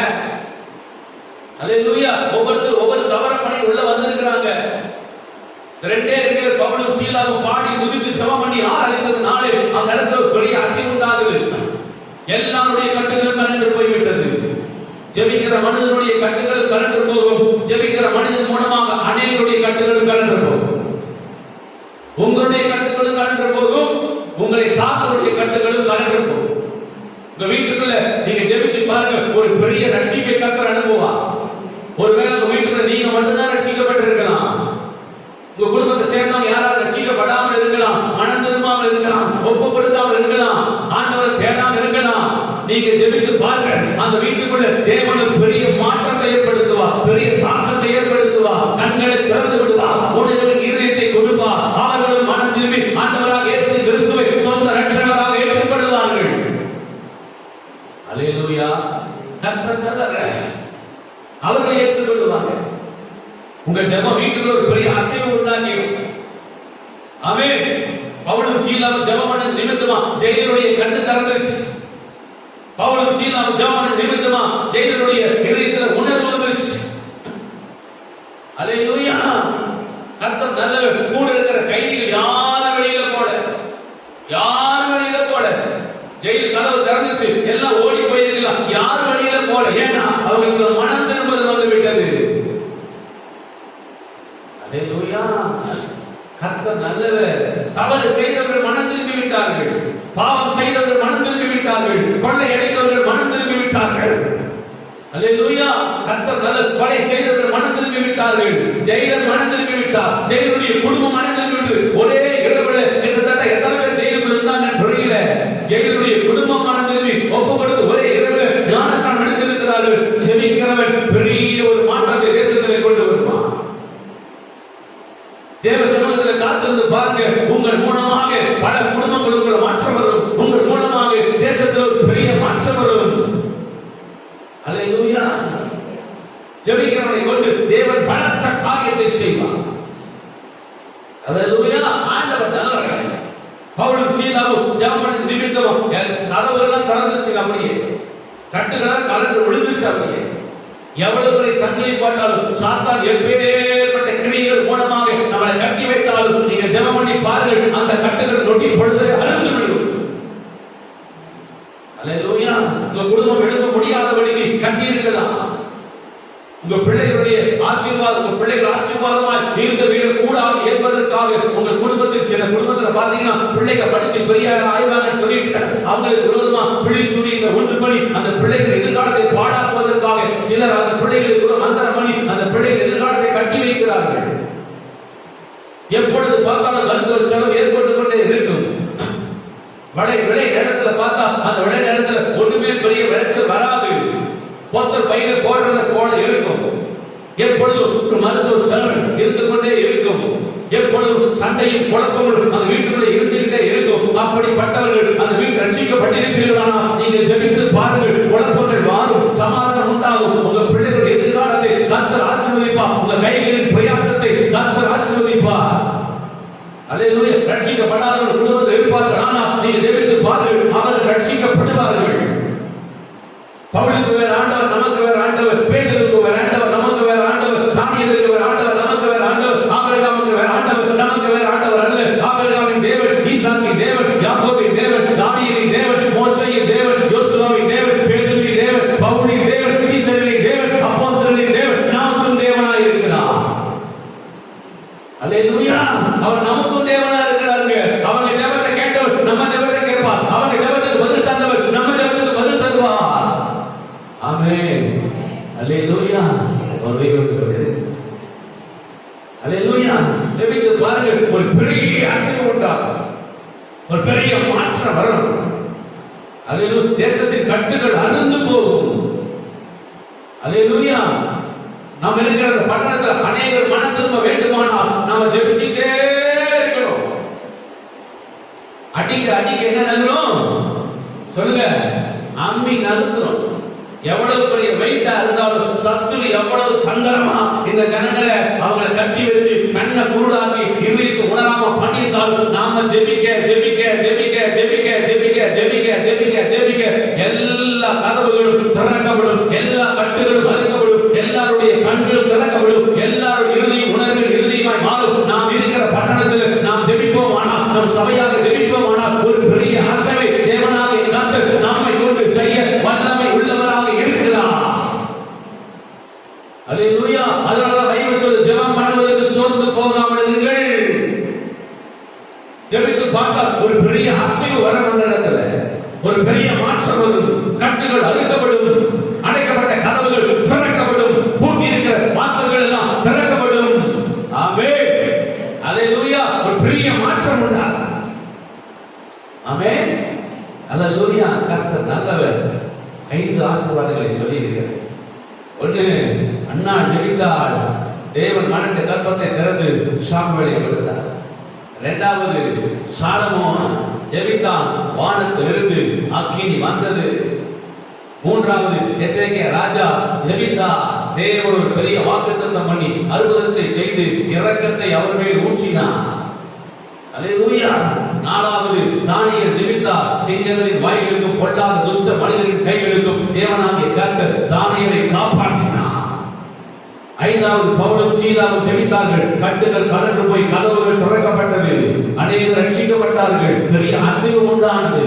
அல்லேலூயா. ஒவ்வொருத்தர் ஒவ்வொரு தவற பண்ணி உள்ள வந்திருக்கிறாங்க. ரெண்டே இருக்கிற பவுலும் சீலாவும் பாடி துதித்து ஜெபம் பண்ணி ஆராதித்ததுனாலே அந்த இடத்துல பெரிய அசைவு உண்டாகுது. எல்லாருடைய கட்டுகளும் கலந்து போய்விட்டது. ஜெபிக்கிற மனிதனுடைய கட்டுகள் கலந்து போகும். ஜெபிக்கிற மனிதன் மூலமாக அநேகருடைய கட்டுகள் கலந்து போகும். உங்களுடைய கட்டுகளும் கலந்து போகும். உங்களை சார்ந்தவருடைய கட்டுகளும் கலந்து போகும். உங்க வீட்டுக்குள்ள நீங்க ஜெபிச்சு பாருங்க, ஒரு பெரிய ரட்சிப்பை கர்த்தர் அனுப்புவா. ஒருவேளை உங்க வீட்டுக்குள்ள நீங்க மட்டும்தான் ரட்சிக்கப்பட்டு இருக்கலாம். உங்க குடும்பத்தை சேர்ந்தவங்க யாராவது ரட்சிக்கப்படாமல் இருக்கலாம், மனம் திரும்பாமல் இருக்கலாம், ஒப்பு கொடுக்காமல் இருக்கலாம், ஆண்டவரை தேடாமல் இருக்கலாம். நீங்க ஜெபித்து பாருங்க, அந்த வீட்டுக்குள்ள தேவன் ஒரு பெரிய மாற்றத்தை ஏற்படுத்துவா, பெரிய தாக்கத்தை ஏற்படுத்துவா, கண்களை திறந்து விடுவா, உடலின் இதயத்தை கொடுப்பா. அவர்களும் மனம் திரும்பி ஆண்டவராக இயேசு கிறிஸ்துவை சொந்த ரட்சகராக ஏற்றுக்கொள்வார்கள். அல்லேலூயா. கர்த்தர் நல்லவர். அவர்களை ஏற்றுக்கொள்வாங்க. உங்க ஜெபம் வீட்டுக்குள்ள ஒரு பெரிய அசைவு உண்டாக்கிடும். ஆமென். பவுலும் சீலாவும் ஜெபம் பண்ண நிமித்தமா ஜெயிலுடைய கண்ணு திறந்துருச்சு. பவுலும் சீலாவும் ஜெபம் பண்ண நிமித்தமா ஜெயிலுடைய இதயத்துல உணர்வு வந்துருச்சு. அல்லேலூயா. கர்த்தர் நல்லவர். கூட இருக்கிற கைதிகள் யாரும் வெளியில போல, யாரும் வெளியில போல. ஜெயில் கதவு திறந்துச்சு, எல்லாம் ஓடி போயிருக்கலாம், யாரும் வெளியில போல. ஏன்னா அவங்களுக்கு மனம் திரும்புவது வந்து விட்டது. அல்லேலூயா. கர்த்தர் நல்லவர். தவறு செய்தவர்கள் மனம் திரும்பி விட்டார்கள், பாவம் செய்தவர்கள் மனம் திரும்பி விட்டார்கள், கொள்ளை அடித்தவர்கள் மனம் திரும்பி விட்டார்கள். அல்லேலூயா. கர்த்தர் நல்லவர். கொலை செய்தவர்கள் மனம் திரும்பி விட்டார்கள், ஜெயிலர் மனம் திரும்பி விட்டார், ஜெயிலுடைய குடும்பம் மனம் திரும்பி விட்டது. ஒரே இரவுல கிட்டத்தட்ட எத்தனை பேர் ஜெயிலுக்குள் இருந்தாங்க தெரியல. ஜெயிலுடைய குடும்பம் மனம் திரும்பி ஒப்பு கொடுத்து ஒரே இரவுல ஞானஸ்நானம் எடுத்திருக்கிறார்கள். ஜெபிக்கிறவன் பெரிய ஒரு மாற்றத்தை தேசத்திலே கொண்டு வருவான். தேவ சமூகத்தில் காத்திருந்து பாருங்க, உங்கள் மூலமாக பல குடும்பங்களுக்கு மாற்றம் வரும். உங்கள் மூலமாக தேசத்தில் ஒரு பெரிய மாற்றம் வரும். அல்லேலூயா. ஜெபிக்கிறவனை கொண்டு தேவன் பலத்த காரியத்தை செய்வார். அல்லேலூயா. ஆண்டவர் நல்லவர். பவுலும் சீலாவும் ஜெபம் பண்ண நிமித்தம் கதவுகள் திறந்துச்சு. அப்படியே கட்டுகள் கலந்து விழுந்துச்சு. அப்படியே எவ்வளவு சங்கிலி போட்டாலும் சாத்தான் எப்பேற்பட்ட கிரியைகள் மூலமாக நம்மளை கட்டி வைத்தாலும் நீங்க ஜெபம் பண்ணி பாருங்கள், அந்த கட்டுகள் நொட்டி பொழுது அறுந்து விடும். அல்லேலூயா. உங்க குடும்பம் எழுத முடியாதபடிக்கு கட்டி இருக்கலாம். உங்க பிள்ளைகளுடைய ஆசீர்வாதம், உங்க பிள்ளைகள் ஆசீர்வாதமாய் இருக்க கூடாது என்பதற்காக உங்க குடும்பத்தில் சில குடும்பத்தில் பாத்தீங்கன்னா பிள்ளைகள் படிச்சு பெரிய ஆய்வாங்கன்னு சொல்லி அவங்களுக்கு விரோதமா பிள்ளை சொல்லி ஒன்று பண்ணி அந்த பிள்ளைகள் எதிர்காலத்தை பாழாக்குவதற்காக சிலர் அந்த பிள்ளைகளுக்கு கூட மந்திரம் பண்ணி அந்த பிள்ளைகள் எதிர்காலத்தை கட்டி வைக்கிறார்கள். எப்பொழுது பார்த்தாலும் மருத்துவ செலவு ஏற்பட்டு கொண்டே இருக்கும். விளை இடத்துல பார்த்தா அந்த விளை இடத்துல ஒண்ணுமே பெரிய விளைச்சல் வராது. பொத்தல் பயிரை போடுறத போல இருக்கும். எப்பொழுதும் ஒரு மருத்துவ செலவு இருந்து கொண்டே இருக்கும். எப்பொழுதும் சண்டையும் குழப்பங்களும் அந்த வீட்டுக்குள்ளே இருந்துகிட்டே இருக்கும். அப்படிப்பட்டவர்கள் அந்த வீட்டு ரட்சிக்கப்பட்டிருப்பீர்களானா நீங்கள் ஜெபித்து பாருங்கள், குழப்பங்கள் மாறும், சமாதானம் உண்டாகும். உங்க பிள்ளைகளுடைய எதிர்காலத்தை கர்த்தர் ஆசீர்வதிப்பார். உங்க கைகளின் பிரயாசத்தை கர்த்தர் ஆசீர்வதிப்பார். அல்லேலூயா. ரட்சிக்கப்படாதவர்கள் குடும்பத்தில் இருப்பார்கள், ஆனால் நீங்கள் ஜெபித்து பாருங்கள், அவர்கள் ரட்சிக்கப்படுவார்கள். பவுலுக்கு வேற ஆண்டவர், நமக்கு வேற ஆண்டவர். பேதுருக்கு வேற ஆண்டவர், நமக்கு வேற ஆண்டவர். தானியேலுக்கு வேற ஆண்டவர், நமக்கு வேற ஆண்டவர். ஆபிரகாமுக்கு வேற ஆண்டவர், நமக்கு வேற ஆண்டவர் அல்ல. ஆபிரகாமின் தேவன், ஈசாக்கின் தேவன், யாக்கோபின் தேவன், தானியேலின் தேவன், மோசேயின் தேவன், யோசுவாவின் தேவன், பேதுருவின் தேவன், ஆமென். அல்லேலூயா. ஒரு வைரோடு அல்லேலூயா. ஜெபித்து பாருங்க, ஒரு பெரிய அசைவு உண்டாகும், ஒரு பெரிய மாற்றம் வரும். அல்லேலூயா. தேசத்தின் கட்டுகள் அறுந்து போகும். அல்லேலூயா. நாம் இருக்கிற பட்டணத்தில் அநேகர் மனம் திரும்ப வேண்டுமானால் நாம ஜெபிச்சுட்டே இருக்கணும். அடிக்க அடிக்க என்ன நகரும் சொல்லுங்க, அம்மி நகர்த்துறோம். எவ்வளவு பெரிய வெயிட்டா இருந்தாலும் சத்துரு எவ்வளவு தந்திரமா இந்த ஜனங்களை அவங்களை கட்டி வச்சு கண்ணை குருடாக்கி இருதயத்தை உணராம பண்ணியிருந்தாலும் நாம ஜெபிக்க ஜெபிக்க ஜெபிக்க ஜெபிக்க ஜெபிக்க ஜெபிக்க ஜெபிக்க ஜெபிக்க எல்லா கதவுகளும் திறக்கப்படும், எல்லா கட்டுகளும் அறுக்கப்படும், எல்லாருடைய கண்களும் திறக்கப்படும், எல்லாரும் இறுதியும் உணர்வு இறுதியுமாய் மாறும். நாம் இருக்கிற பட்டணத்தில் நாம் ஜெபிப்போம் ஆனால், நம் சபையாக ஜெபிப்போம் ஆனால், ஒரு பெரிய அசைவை தேவனாக கர்த்தர் நம்மை கொண்டு செய்ய வல்லமை உள்ளவராக இருக்கிறார். அல்லேலூயா. அதனால பைபிள் சொல்லுது, ஜெபம் பண்ணுவதற்கு சோர்ந்து போகாமல் இருங்கள். ஜெபித்து பார்த்தா ஒரு பெரிய அசைவு வரும், அந்த இடத்துல ஒரு பெரிய மாற்றம் வரும். கட்டுகள் அறுக்கப்படும், அடைக்கப்பட்ட கதவுகள் திறக்கப்படும், பூட்டி இருக்கிற வாசல்கள் எல்லாம் திறக்கப்படும். ஆமென். அல்லேலூயா. ஒரு பெரிய மாற்றம் உண்டாகும். ஆமென். அல்லேலூயா. கர்த்தர் நல்லவர். 5 ஆசீர்வாதங்களை சொல்லி இருக்கிறார். ஒன்று, அண்ணா ஜெபித்தாள், தேவன் மனட்ட கர்ப்பத்தை திறந்து சாமுவேலை கொடுத்தார். இரண்டாவது, சாலமோன் ஜெபித்தான், வானத்திலிருந்து அக்கினி வந்தது. மூன்றாவது, எசேக்கியா ராஜா ஜெபித்தார், தேவன் ஒரு பெரிய வாக்குத்தத்தம் பண்ணி அற்புதத்தை செய்து இரக்கத்தை அவர் மேல் ஊற்றினார். அல்லேலூயா. நாலாவது, தானியேல் ஜெபித்தார், சிங்கங்களின் வாய்களுக்கும் பொல்லாத துஷ்ட மனிதரின் கைகளுக்கும் தேவனாகிய கர்த்தர் தானியேலை காப்பாற்றினார். ஐந்தாவது, பவுலும் சீலாவும் ஜெபித்தார்கள், கட்டுகள் கலந்து போய் கதவுகள் திறக்கப்பட்டது, அநேகர் ரட்சிக்கப்பட்டார்கள், பெரிய அசைவு உண்டானது.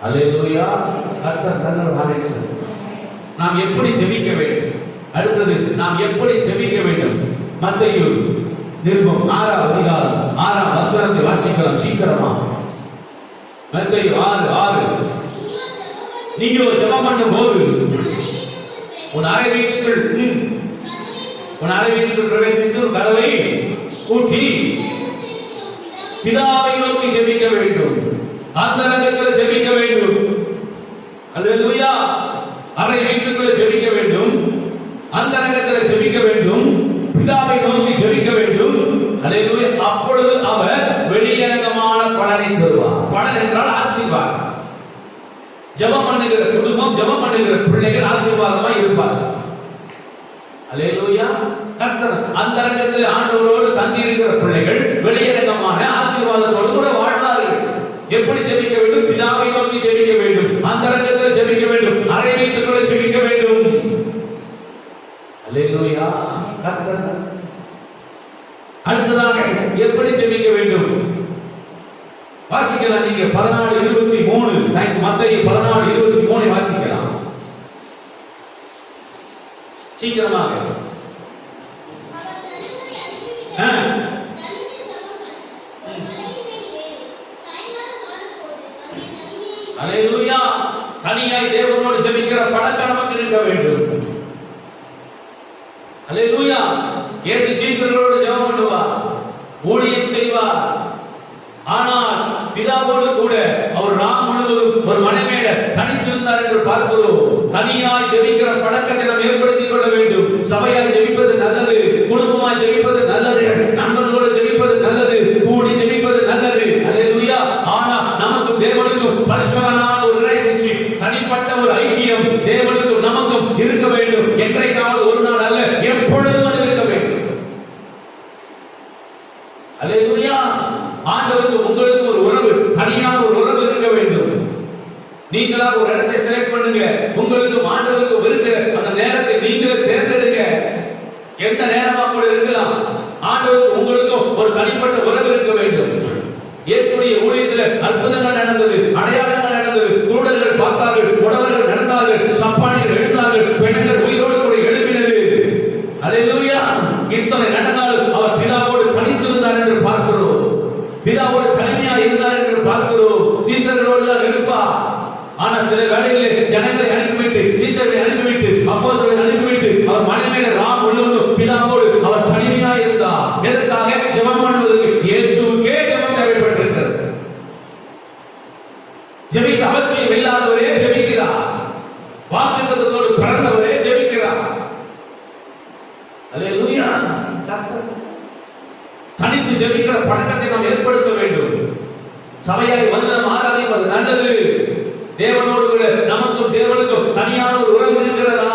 அல்லேலூயா. கர்த்தர் நல்லவர். நாம் எப்படி ஜெபிக்க வேண்டும்? அடுத்தது, நாம் எப்படி ஜெபிக்க வேண்டும்? மத்தேயு நிருபம் 6ஆம் அதிகாரம் 6ஆம் வசனத்தை வாசிக்கலாம் சீக்கிரமா. மத்தேயு 6:6. நீங்க ஜெபம் பண்ணும்போது உன் அறை வீட்டுக்குள் பிரவேசித்து கதவை பூட்டி பிதாவை நோக்கி ஜெபிக்க வேண்டும். அந்தரங்கத்தில் ஜெபிக்க வேண்டும். அல்லேலூயா. அறை வீட்டுக்குள் ஜெபிக்க வேண்டும், அந்தரங்கத்தில் ஜெபிக்க வேண்டும், பிதாவை நோக்கி ஜெபிக்க வேண்டும். அல்லேலூயா. அப்பொழுது அவர் வெளியரங்கமான பலனை தருவார். பலன் என்றால் ஆசீர்வாதம். ஜெபம் பண்ணுகிற குடும்பம், ஜெபம் பண்ணுகிற பிள்ளைகள் ஆசீர்வாதமாய் இருப்பார்கள். அல்லேலூயா. கர்த்தர் அந்தரங்கத்தில் ஆண்டவரோடு தங்கி இருக்கிற பிள்ளைகள் வெளியரங்கமான ஆசீர்வாதத்தோடு கூட வாழ்வார்கள். எப்படி ஜெபிக்க வேண்டும்? பிதாவை நோக்கி ஜெபிக்க வேண்டும், அந்தரங்கத்தில் ஜெபிக்க வேண்டும், அறை வீட்டுக்குள்ள ஜெபிக்க வேண்டும். அல்லேலூயா. கர்த்தர் அடுத்ததாக எப்படி ஜெபிக்க வேண்டும் வாசிக்கலாம். நீங்க 14:23 மத்தேயு 14:23 வாசிக்கலாம் சீக்கிரமாக. அல்லேலூயா. தனியாய் தேவனோடு ஜெபிக்கிற பழக்கம் நமக்கு இருக்க வேண்டும். அல்லேலூயா. இயேசு சீஷர்களோடு ஜெபம் பண்ணுவார், ஊழியம் செய்வார். ஆனால் பிதாவோடு கூட அவர் ராம் முழுவதும் ஒரு மலை மேல தனித்து இருந்தார் என்று பார்க்கிறோம். தனியாய் ஜெபிக்கிற பழக்கத்தை நாம் ஏற்படுத்திக் கொள்ள வேண்டும். சபையாய் ஜெபிப்பது நல்லது, குடும்பமாய் ஜெபிப்பது நல்லது, நண்பர்களோடு ஜெபிப்பது நல்லது, கூடி ஜெபிப்பது நல்லது. அல்லேலூயா. ஆனா நமக்கு தேவனுக்கும் பர்சனலான ஒரு ரிலேஷன்ஷிப், தனிப்பட்ட ஒரு ஐக்கியம் தேவனுக்கும் நமக்கும் இருக்க வேண்டும். என்றைக்காவது ஒரு நாள் அல்ல, எப்பொழுதும் அது இருக்க வேண்டும். அல்லேலூயா. ஆண்டவருக்கு உங்களுக்கு ஒரு உறவு, தனியான ஒரு உறவு இருக்க வேண்டும். நீங்களா ஒரு இடத்தை செலக்ட் பண்ணுங்க. உங்களுக்கு ஆண்டவருக்கு இருக்கிற அந்த நேரத்தை நீங்களே தேர்ந்தெடுங்க. எந்த நேரமா கூட இருக்கலாம். ஆண்டவருக்கு உங்களுக்கும் ஒரு தனிப்பட்ட உறவு இருக்க வேண்டும். இயேசுடைய ஊழியத்தில் அற்புதங்கள் நடந்தது, அடையாளங்கள் நடந்தது, குருடர்கள் பார்த்தார்கள், உடவர்கள் நடந்தார்கள், சப்பானிகள் எழுந்தார்கள், பெண்கள் உயிரோடு கூட எழுப்பினது. அல்லேலூயா. இத்தனை நடந்தாலும் அவர் பிதாவோடு தனித்திருந்தார் என்று பார்க்கிறோம். பிதாவோடு தனிமையாக இருந்தார் என்று பார்க்கிறோம். சீசர்களோடு தான் இருப்பார். ஆனா சில வேளைகளில் ஜனங்களை அனுப்பிவிட்டு சீசர்களை அனுப்பிவிட்டு அப்போஸ்தலர்களை அனுப்பிவிட்டு அவர் மலை மேல ராம் முழுவதும் பிதாவோடு அவர் தனிமையாக இருந்தார். எதற்காக? ஜெபம் பண்ணுவதற்கு. இயேசுவுக்கே ஜெபம் தேவைப்பட்டிருக்கிறது. ஜெபிக்க அவசியம் இல்லாதவரே ஜெபிக்கிறார். வாக்குத்தத்தத்தோடு பிறந்தவரே ஜெபிக்கிறார். அல்லேலூயா. தனித்து ஜெபிக்கிற பழக்கத்தை நாம் ஏற்படுத்த வேண்டும். சபையாய் வந்து நாம் ஆராதிப்பது நல்லது. தேவனோடு கூட நமக்கும் தேவனுக்கும் தனியான ஒரு உறவு இருக்கிறதா?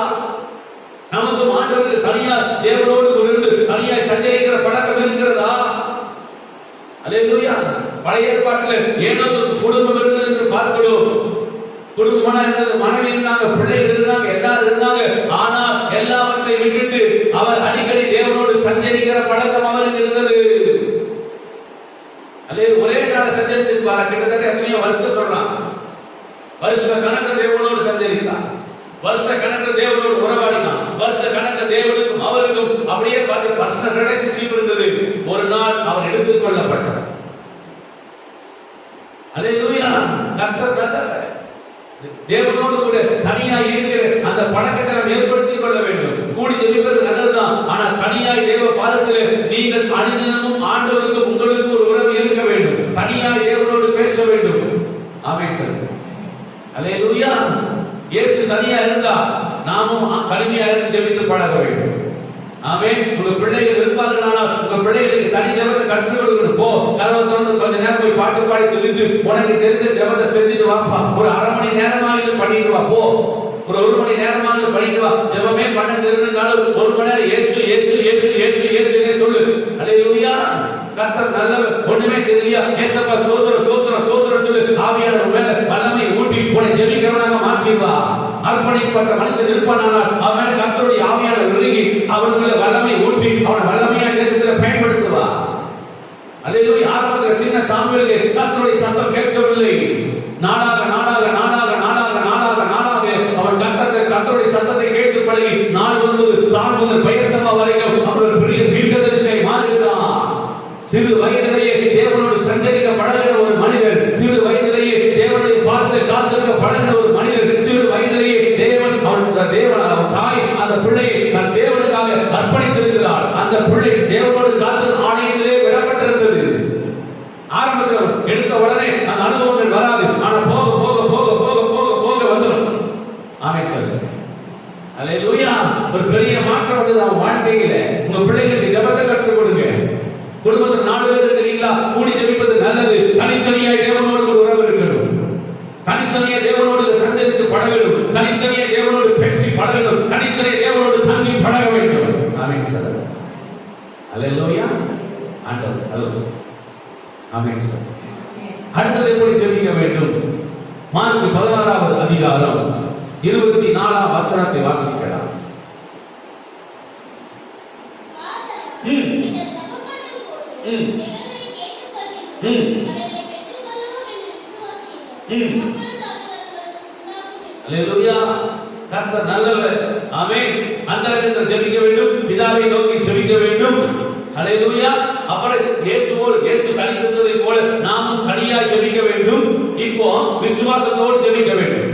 நமக்கும் ஆண்டவருக்கு தனியார் தேவனோடு இருந்து தனியாய் சஞ்சரிக்கிற பழக்கம் இருக்கிறதா? அல்லேலூயா. பழைய ஏற்பாட்டில் ஏனோ குடும்பம் இருந்தது என்று பார்க்கிறோம். குடும்பமா இருந்தது, மனைவி இருந்தாங்க, பிள்ளைகள் இருந்தாங்க, எல்லாரும் இருந்தாங்க. ஆனால் எல்லாவற்றையும் விட்டுட்டு அவர் அடிக்கடி தேவனோடு சஞ்சரிக்கிற பழக்கம் அவருக்கு இருந்தது. அல்லே ஒரே நாள் சஞ்சரிச்சிருப்பார். கிட்டத்தட்ட எத்தனையோ வருஷம் சொல்றான். வருஷ கணக்கு தேவனோடு சஞ்சரித்தார். வருஷ கணக்கு தேவனோடு உறவாடினார். வருஷ கணக்கு தேவனுக்கும் அவருக்கும் அப்படியே பார்த்து பர்சனல் ரிலேஷன்ஷிப் இருந்தது. ஒரு நாள் அவர் எடுத்துக் கொள்ளப்பட்டார். அல்லேலூயா. கர்த்தர் தேவனோடு கூட தனியாய் இருக்கிற அந்த பழக்கத்தை நாம் ஏற்படுத்திக் கொள்ள வேண்டும். கூடி ஜெபிப்பது நல்லதுதான். ஆனால் தனியாய் தேவ பாதத்தில் நீங்கள் அனுதினமும் ஆண்டவருக்கு உங்களுக்கு ஒரு உறவு இருக்க வேண்டும். தனியாய் தேவனோடு பேச வேண்டும். Amen sir. அல்லேலூயா. இயேசு தனியா இருந்தா நாமும் தனிமையா இருந்து ஜெபித்து பழக வேண்டும். ஆமென். உங்க பிள்ளைகள் இருப்பார்கள், ஆனால் உங்க பிள்ளைகளுக்கு தனி ஜெபத்தை கற்றுக் கொடுக்கணும். போ, கதவை திறந்து கொஞ்ச நேரம் போய் பாட்டு பாடி துதித்து உனக்கு தெரிஞ்ச ஜெபத்தை செஞ்சுட்டு வாப்பா. ஒரு அரை மணி நேரமாக பண்ணிட்டு வா. போ, ஒரு 1 மணி நேரமாக பண்ணிட்டு வா. ஜெபமே பண்ண தெரிஞ்சாலும் 1 மணி நேரம் இயேசு இயேசு இயேசு இயேசு இயேசுனே சொல்லு. அல்லேலூயா. கர்த்தர் நல்லவர். ஒண்ணுமே தெரியலையா? இயேசப்பா சோதர சோதர சோதர சொல்லு. ஆவியானவர் மேல வல்லமை ஊற்றி உன்னை ஜெபிக்கிறவனாக மாற்றிவா. அர்ப்பணிக்கப்பட்ட மனுஷன் இருப்பானால் அவன் மேல கர்த்தருடைய ஆவியானவர் இறங்கி அவனுக்குள்ள வல்லமை ஊற்றி அவன் வல்லமையா தேசத்தில் பயன்படுத்துவா. அல்லேலூயா. ஆரம்பத்தில் சின்ன சாமுவேலுக்கு கர்த்தருடைய சத்தம் கேட்கவில்லை. நாளாக நாளாக நாளாக நாளாக நாளாக நாளாக அவன் கர்த்தருடைய சத்தத்தை கேட்டு பழகி நாள் முதல் வயசமா வரைக்கும் அவர் பெரிய தீர்க்கதரிசியாய் மாறுகிறார். சிறு வயதிலேயே தேவனோடு சஞ்சரிக்க பழகின ஒரு மனிதர், சிறு வயதிலேயே தேவனுடைய பாதத்தில் காத்திருக்க பழகின ஒரு மனிதர், சிறு வயதிலேயே அவன் தாய் அந்த பிள்ளையை தன் தேவனுக்காக அர்ப்பணித்திருக்கிறார். அந்த பிள்ளை தேவனோடு காத்திருந்த ஆணையத்திலே விடப்பட்டிருந்தது. ஆரம்பத்தில் எடுத்த உடனே அந்த அனுபவங்கள் வராது. ஆனால் போக போக போக போக போக போக வந்துடும். Amen sir. அல்லேலூயா. ஒரு பெரிய மாற்றம் வந்தது அவன் வாழ்க்கையில. உங்க பிள்ளைகளுக்கு ஜெபத்தை கற்றுக் கொடுங்க. குடும்பத்தில் 4 பேர் இருக்கிறீங்களா? கூடி ஜெபிப்பது நல்லது. தனித்தனியாய் தேவனோடு ஒரு உறவு இருக்கணும். தனித்தனியாய் தேவனோடு சஞ்சரித்து பழகணும். தனித்தனியாய் தேவனோடு பேசி பழகணும். தனித்தனியாய் தேவனோடு தங்கி பழக வேண்டும். Amen sir. அல்லேலூயா. ஆண்டவர் அல்லேலூயா. ஆமென் சார். அடுத்தது எப்படி ஜெபிக்க வேண்டும்? மார்க் 16வது அதிகாரம் 24ஆம் வசனத்தை வாசிக்கலாம். அல்லேலூயா. கர்த்தர் நல்லவர். ஆமென். அந்தரங்கத்தில் ஜெபிக்க வேண்டும். பிதாவை நோக்கி ஜெபிக்க வேண்டும். அல்லேலூயா. அப்புறம் இயேசு தனித்திருந்ததை போல நாமும் தனியாய் ஜெபிக்க வேண்டும். இப்போ விசுவாசத்தோடு ஜெபிக்க வேண்டும்.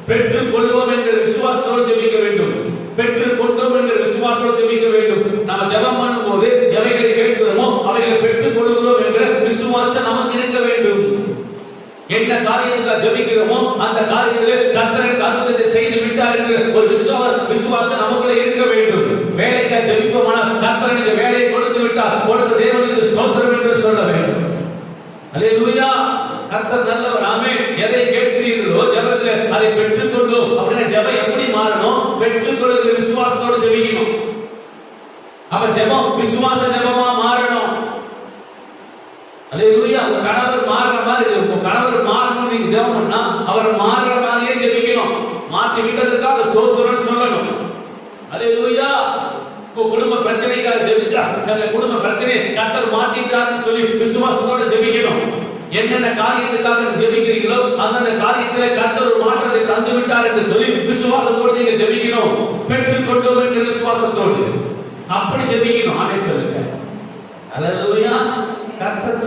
பெற்றுக் கொள்வோம் என்கிற விசுவாசத்தோடு ஜெபிக்க வேண்டும். பெற்றுக் கொண்டோம் என்கிற விசுவாசத்தோடு ஜெபிக்க வேண்டும். நாம ஜெபம் பண்ணும்போது எவைகளை கேட்கிறோமோ அவைகளை பெற்றுக் கொள்கிறோம் என்கிற விசுவாசம் நமக்கு இருக்க வேண்டும். என்ன காரியத்துக்காக ஜெபிக்கிறோமோ அந்த காரியத்திலே கர்த்தர் அற்புதத்தை செய்து விட்டார் என்கிற ஒரு விசுவாசம் நமக்குள்ளே இருக்க வேண்டும். வேலைக்காக ஜெபிப்போமானால் கர்த்தர் எனக்கு வேலையை கொடுத்து விட்டார், கொடுத்த தேவனுக்கு ஸ்தோத்திரம் என்று சொல்ல வேண்டும். அல்லேலூயா. கர்த்தர் நல்லவர். ஆமென். எதை கேட்கிறீர்களோ ஜெபத்திலே அதை பெற்றுக்கொண்டோ அப்படின்னா ஜெபம் எப்படி மாறணும்? பெற்றுக்கொள்கிற விசுவாசத்தோடு ஜெபிக்கணும். அப்ப ஜெபம் விசுவாச ஜெபமா மாறணும். அல்லேலூயா. உங்க கணவர் மாறுற மாதிரி, உங்க கணவர் மாறணும் நீங்க ஜெபம் பண்ணா அவர் மாறுற மாதிரியே ஜெபிக்கணும். மாற்றி விட்டதுக்காக ஸ்தோத்திரம் சொல்லணும். அல்லேலூயா. குடும்ப பிரச்சனைக்காக ஜெபிச்சா எங்க குடும்ப பிரச்சனை கர்த்தர் மாற்றிட்டாருன்னு சொல்லி விசுவாசத்தோட ஜெபிக்கணும். என்னென்ன காரியத்துக்காக ஜெபிக்கிறீங்களோ அந்த காரியத்திலே கர்த்தர் ஒரு மாற்றத்தை தந்து விட்டார் என்று சொல்லி விசுவாசத்தோடு நீங்க ஜெபிக்கணும். பெற்றுக் கொண்டோம் என்ற விசுவாசத்தோடு அப்படி ஜெபிக்கணும். ஆமென் சொல்லுங்க. அல்லேலூயா. கர்த்தர்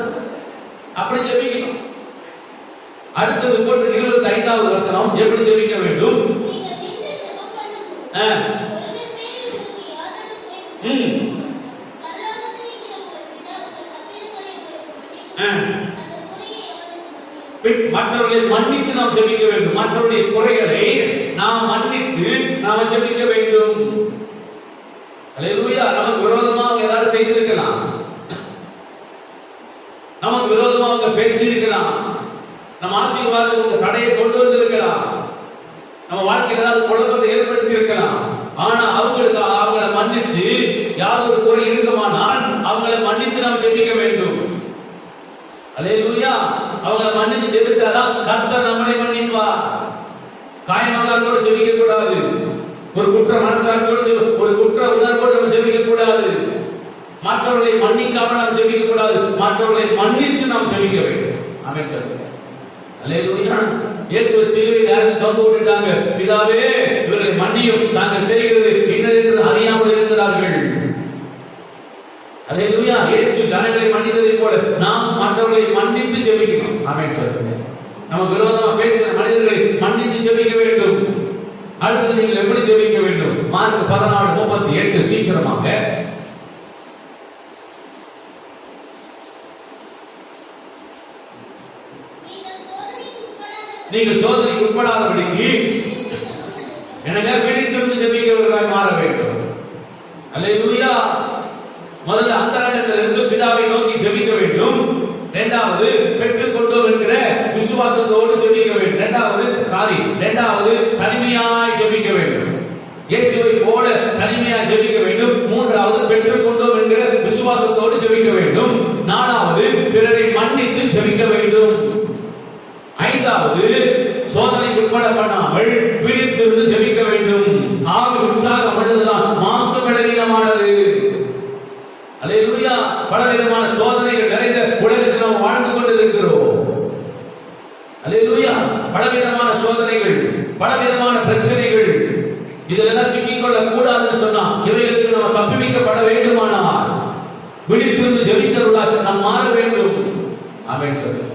அப்படி ஜெபிக்கணும். அடுத்தது போட்டு 25வது வசனம் எப்படி ஜெபிக்க வேண்டும்? மற்றவர்களை மன்னித்து நாம் ஜெபிக்க வேண்டும். மற்றவருடைய குறைகளை நாம் மன்னித்து நாம் ஜெபிக்க வேண்டும். அல்லேலூயா. நமக்கு விரோதமா அவங்க ஏதாவது செய்திருக்கலாம், நமக்கு விரோதமா அவங்க பேசியிருக்கலாம், நம்ம ஆசீர்வாதத்துக்கு தடையை கொண்டு வந்திருக்கலாம், நம்ம வாழ்க்கையில் ஏதாவது குழப்பத்தை ஏற்படுத்தி இருக்கலாம். ஆனா அவங்களை மன்னிச்சு யார் ஒரு குறை இருக்குமானால் அவங்களை மன்னித்து நாம் ஜெபிக்க வேண்டும். அல்லேலூயா. அவங்களை மன்னித்து ஜெபித்தாதான் கர்த்தர் நம்மளை மன்னிப்பார். காயமானவர்களோடு ஜெபிக்க கூடாது. ஒரு குற்ற மனசாட்சியோடு, ஒரு குற்ற உணர்வோடு நம்ம ஜெபிக்க கூடாது. மற்றவர்களை மன்னிக்காம நாம் ஜெபிக்க கூடாது. மற்றவர்களை மன்னித்து நாம் ஜெபிக்க வேண்டும். ஆமென் சொல்லுங்க. அல்லேலூயா. இயேசுவை சிலுவையில் யாரும் தொங்க விட்டுட்டாங்க. பிதாவே இவர்களை மன்னியும், நாங்கள் செய்கிறது இன்னதென்று அறியாமல் இருக்கிறார்கள். அல்லேலூயா. இயேசு ஜனங்களை மன்னித்ததை போல நாம் மற்றவர்களை மன்னித்து ஜெபிக்கணும். ஆமென் சொல்லுங்க. நம்ம விரோதமா பேசுற மனிதர்களை மன்னித்து ஜெபிக்க வேண்டும். அடுத்து நீங்கள் எப்படி ஜெபிக்க வேண்டும்? மார்க் 14:38 சீக்கிரமாக. நீங்கள் சோதனைக்கு உட்படாதபடிக்கு எனக்கு விழித்திருந்து ஜெபிக்கிறவர்களாய் மாற வேண்டும். அல்லேலூயா. முதல்ல அந்தரங்கத்திலிருந்து பிதாவை நோக்கி ஜெபிக்க வேண்டும். இரண்டாவது பெற்றுக் கொண்டோம் என்கிற விசுவாசத்தோடு ஜெபிக்க வேண்டும். இரண்டாவது தனிமையாய் ஜெபிக்க வேண்டும். இயேசுவை போல தனிமையாய் ஜெபிக்க வேண்டும். மூன்றாவது பெற்றுக் கொண்டோம் என்கிற விசுவாசத்தோடு ஜெபிக்க வேண்டும். நாலாவது பிறரை மன்னித்து ஜெபிக்க வேண்டும். ஐந்தாவது சோதனைக்கு உட்பட பண்ணாமல் விழித்திருந்து ஜெபிக்க வேண்டும். ஆவி உற்சாகம் உள்ளதுதான் மாம்சம் பலவீனமானது. அல்லேலூயா. பலவிதமான சோதனைகள் நிறைந்த உலகத்தில் நாம் வாழ்ந்து கொண்டிருக்கிறோம். அல்லேலூயா. பலவிதமான சோதனைகள், பலவிதமான பிரச்சனைகள், இதெல்லாம் சிக்கிக்கொள்ள கூடாதுன்னு சொன்னா இவைகளுக்கு நாம் தப்பிக்கப்பட வேண்டுமானால் விழித்திருந்து ஜெபிக்கிறவர்களாக நாம் மாற வேண்டும். ஆமென் சொல்லுங்க.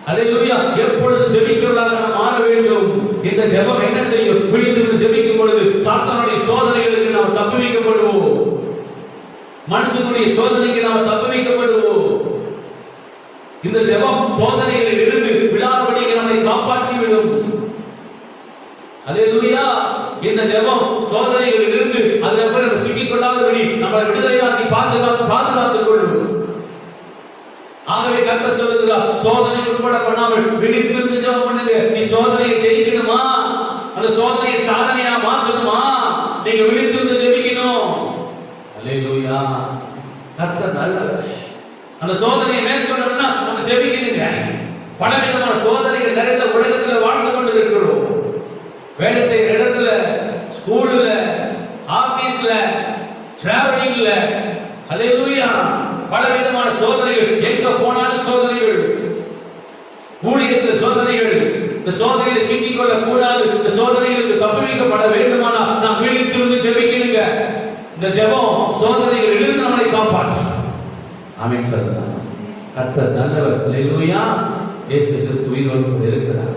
அல்லேலூயா. எப்பொழுது ஜெபிக்கிறவர்களாக நாம் மாற வேண்டும். இந்த ஜெபம் என்ன செய்யும்? விழித்திருந்து ஜெபிக்கும் பொழுது சாத்தானுடைய சோதனைகளுக்கு நாம் தப்பிக்கப்படுவோம். மனுஷனுடைய சோதனைக்கு நாம் தப்பிக்கப்படுவோம். இந்த ஜெபம் சோதனைகளில் இருந்து விடாதபடி நம்மை காப்பாற்றிவிடும். அல்லேலூயா. இந்த ஜெபம் சோதனைகளில் இருந்து அதில் சிக்கிக் கொள்ளாதபடி நம்மளை விடுதலையாக்கி பாதுகாத்துக் கொள்ளும். ஆகவே கர்த்தர் சொல்லுகிறார், சோதனை உட்பட பண்ணாமல் விழித்திருந்து ஜெபம் பண்ணுங்க. நீ சோதனையை ஜெயிக்கணுமா, அந்த சோதனையை சாதனையா மாற்றணுமா, நீங்க விழித்திருந்து ஜெபிக்கணும். அல்லேலூயா. கர்த்தர் நல்லவர். அந்த சோதனையை மேற்கொள்ளணும்னா நம்ம ஜெபிக்கணுங்க. பலவிதமான சோதனைகள் நிறைந்த உலகத்தில் வாழ்ந்து கொண்டு இருக்கிறோம். வேலை செய்யற இடத்துல, ஸ்கூல்ல, ஆபீஸ்ல, டிராவலிங்ல, அல்லேலூயா, பலவிதமான சோதனைகள். எங்க போனாலும் சோதனைகள். ஊழியத்தில் சோதனைகள். இந்த சோதனையை சிக்கிக் கொள்ள கூடாது. இந்த சோதனைகளுக்கு தப்பிக்கப்பட வேண்டுமானா நாம் விழித்திருந்து ஜெபிக்கணுங்க. இந்த ஜெபம் சோதனைகளில் இருந்து நம்மை காப்பாற்று. ஆமென் சொல்லுங்க. கர்த்தர் நல்லவர். அல்லேலூயா. இயேசு கிறிஸ்து உயிரோடு இருக்கிறார்.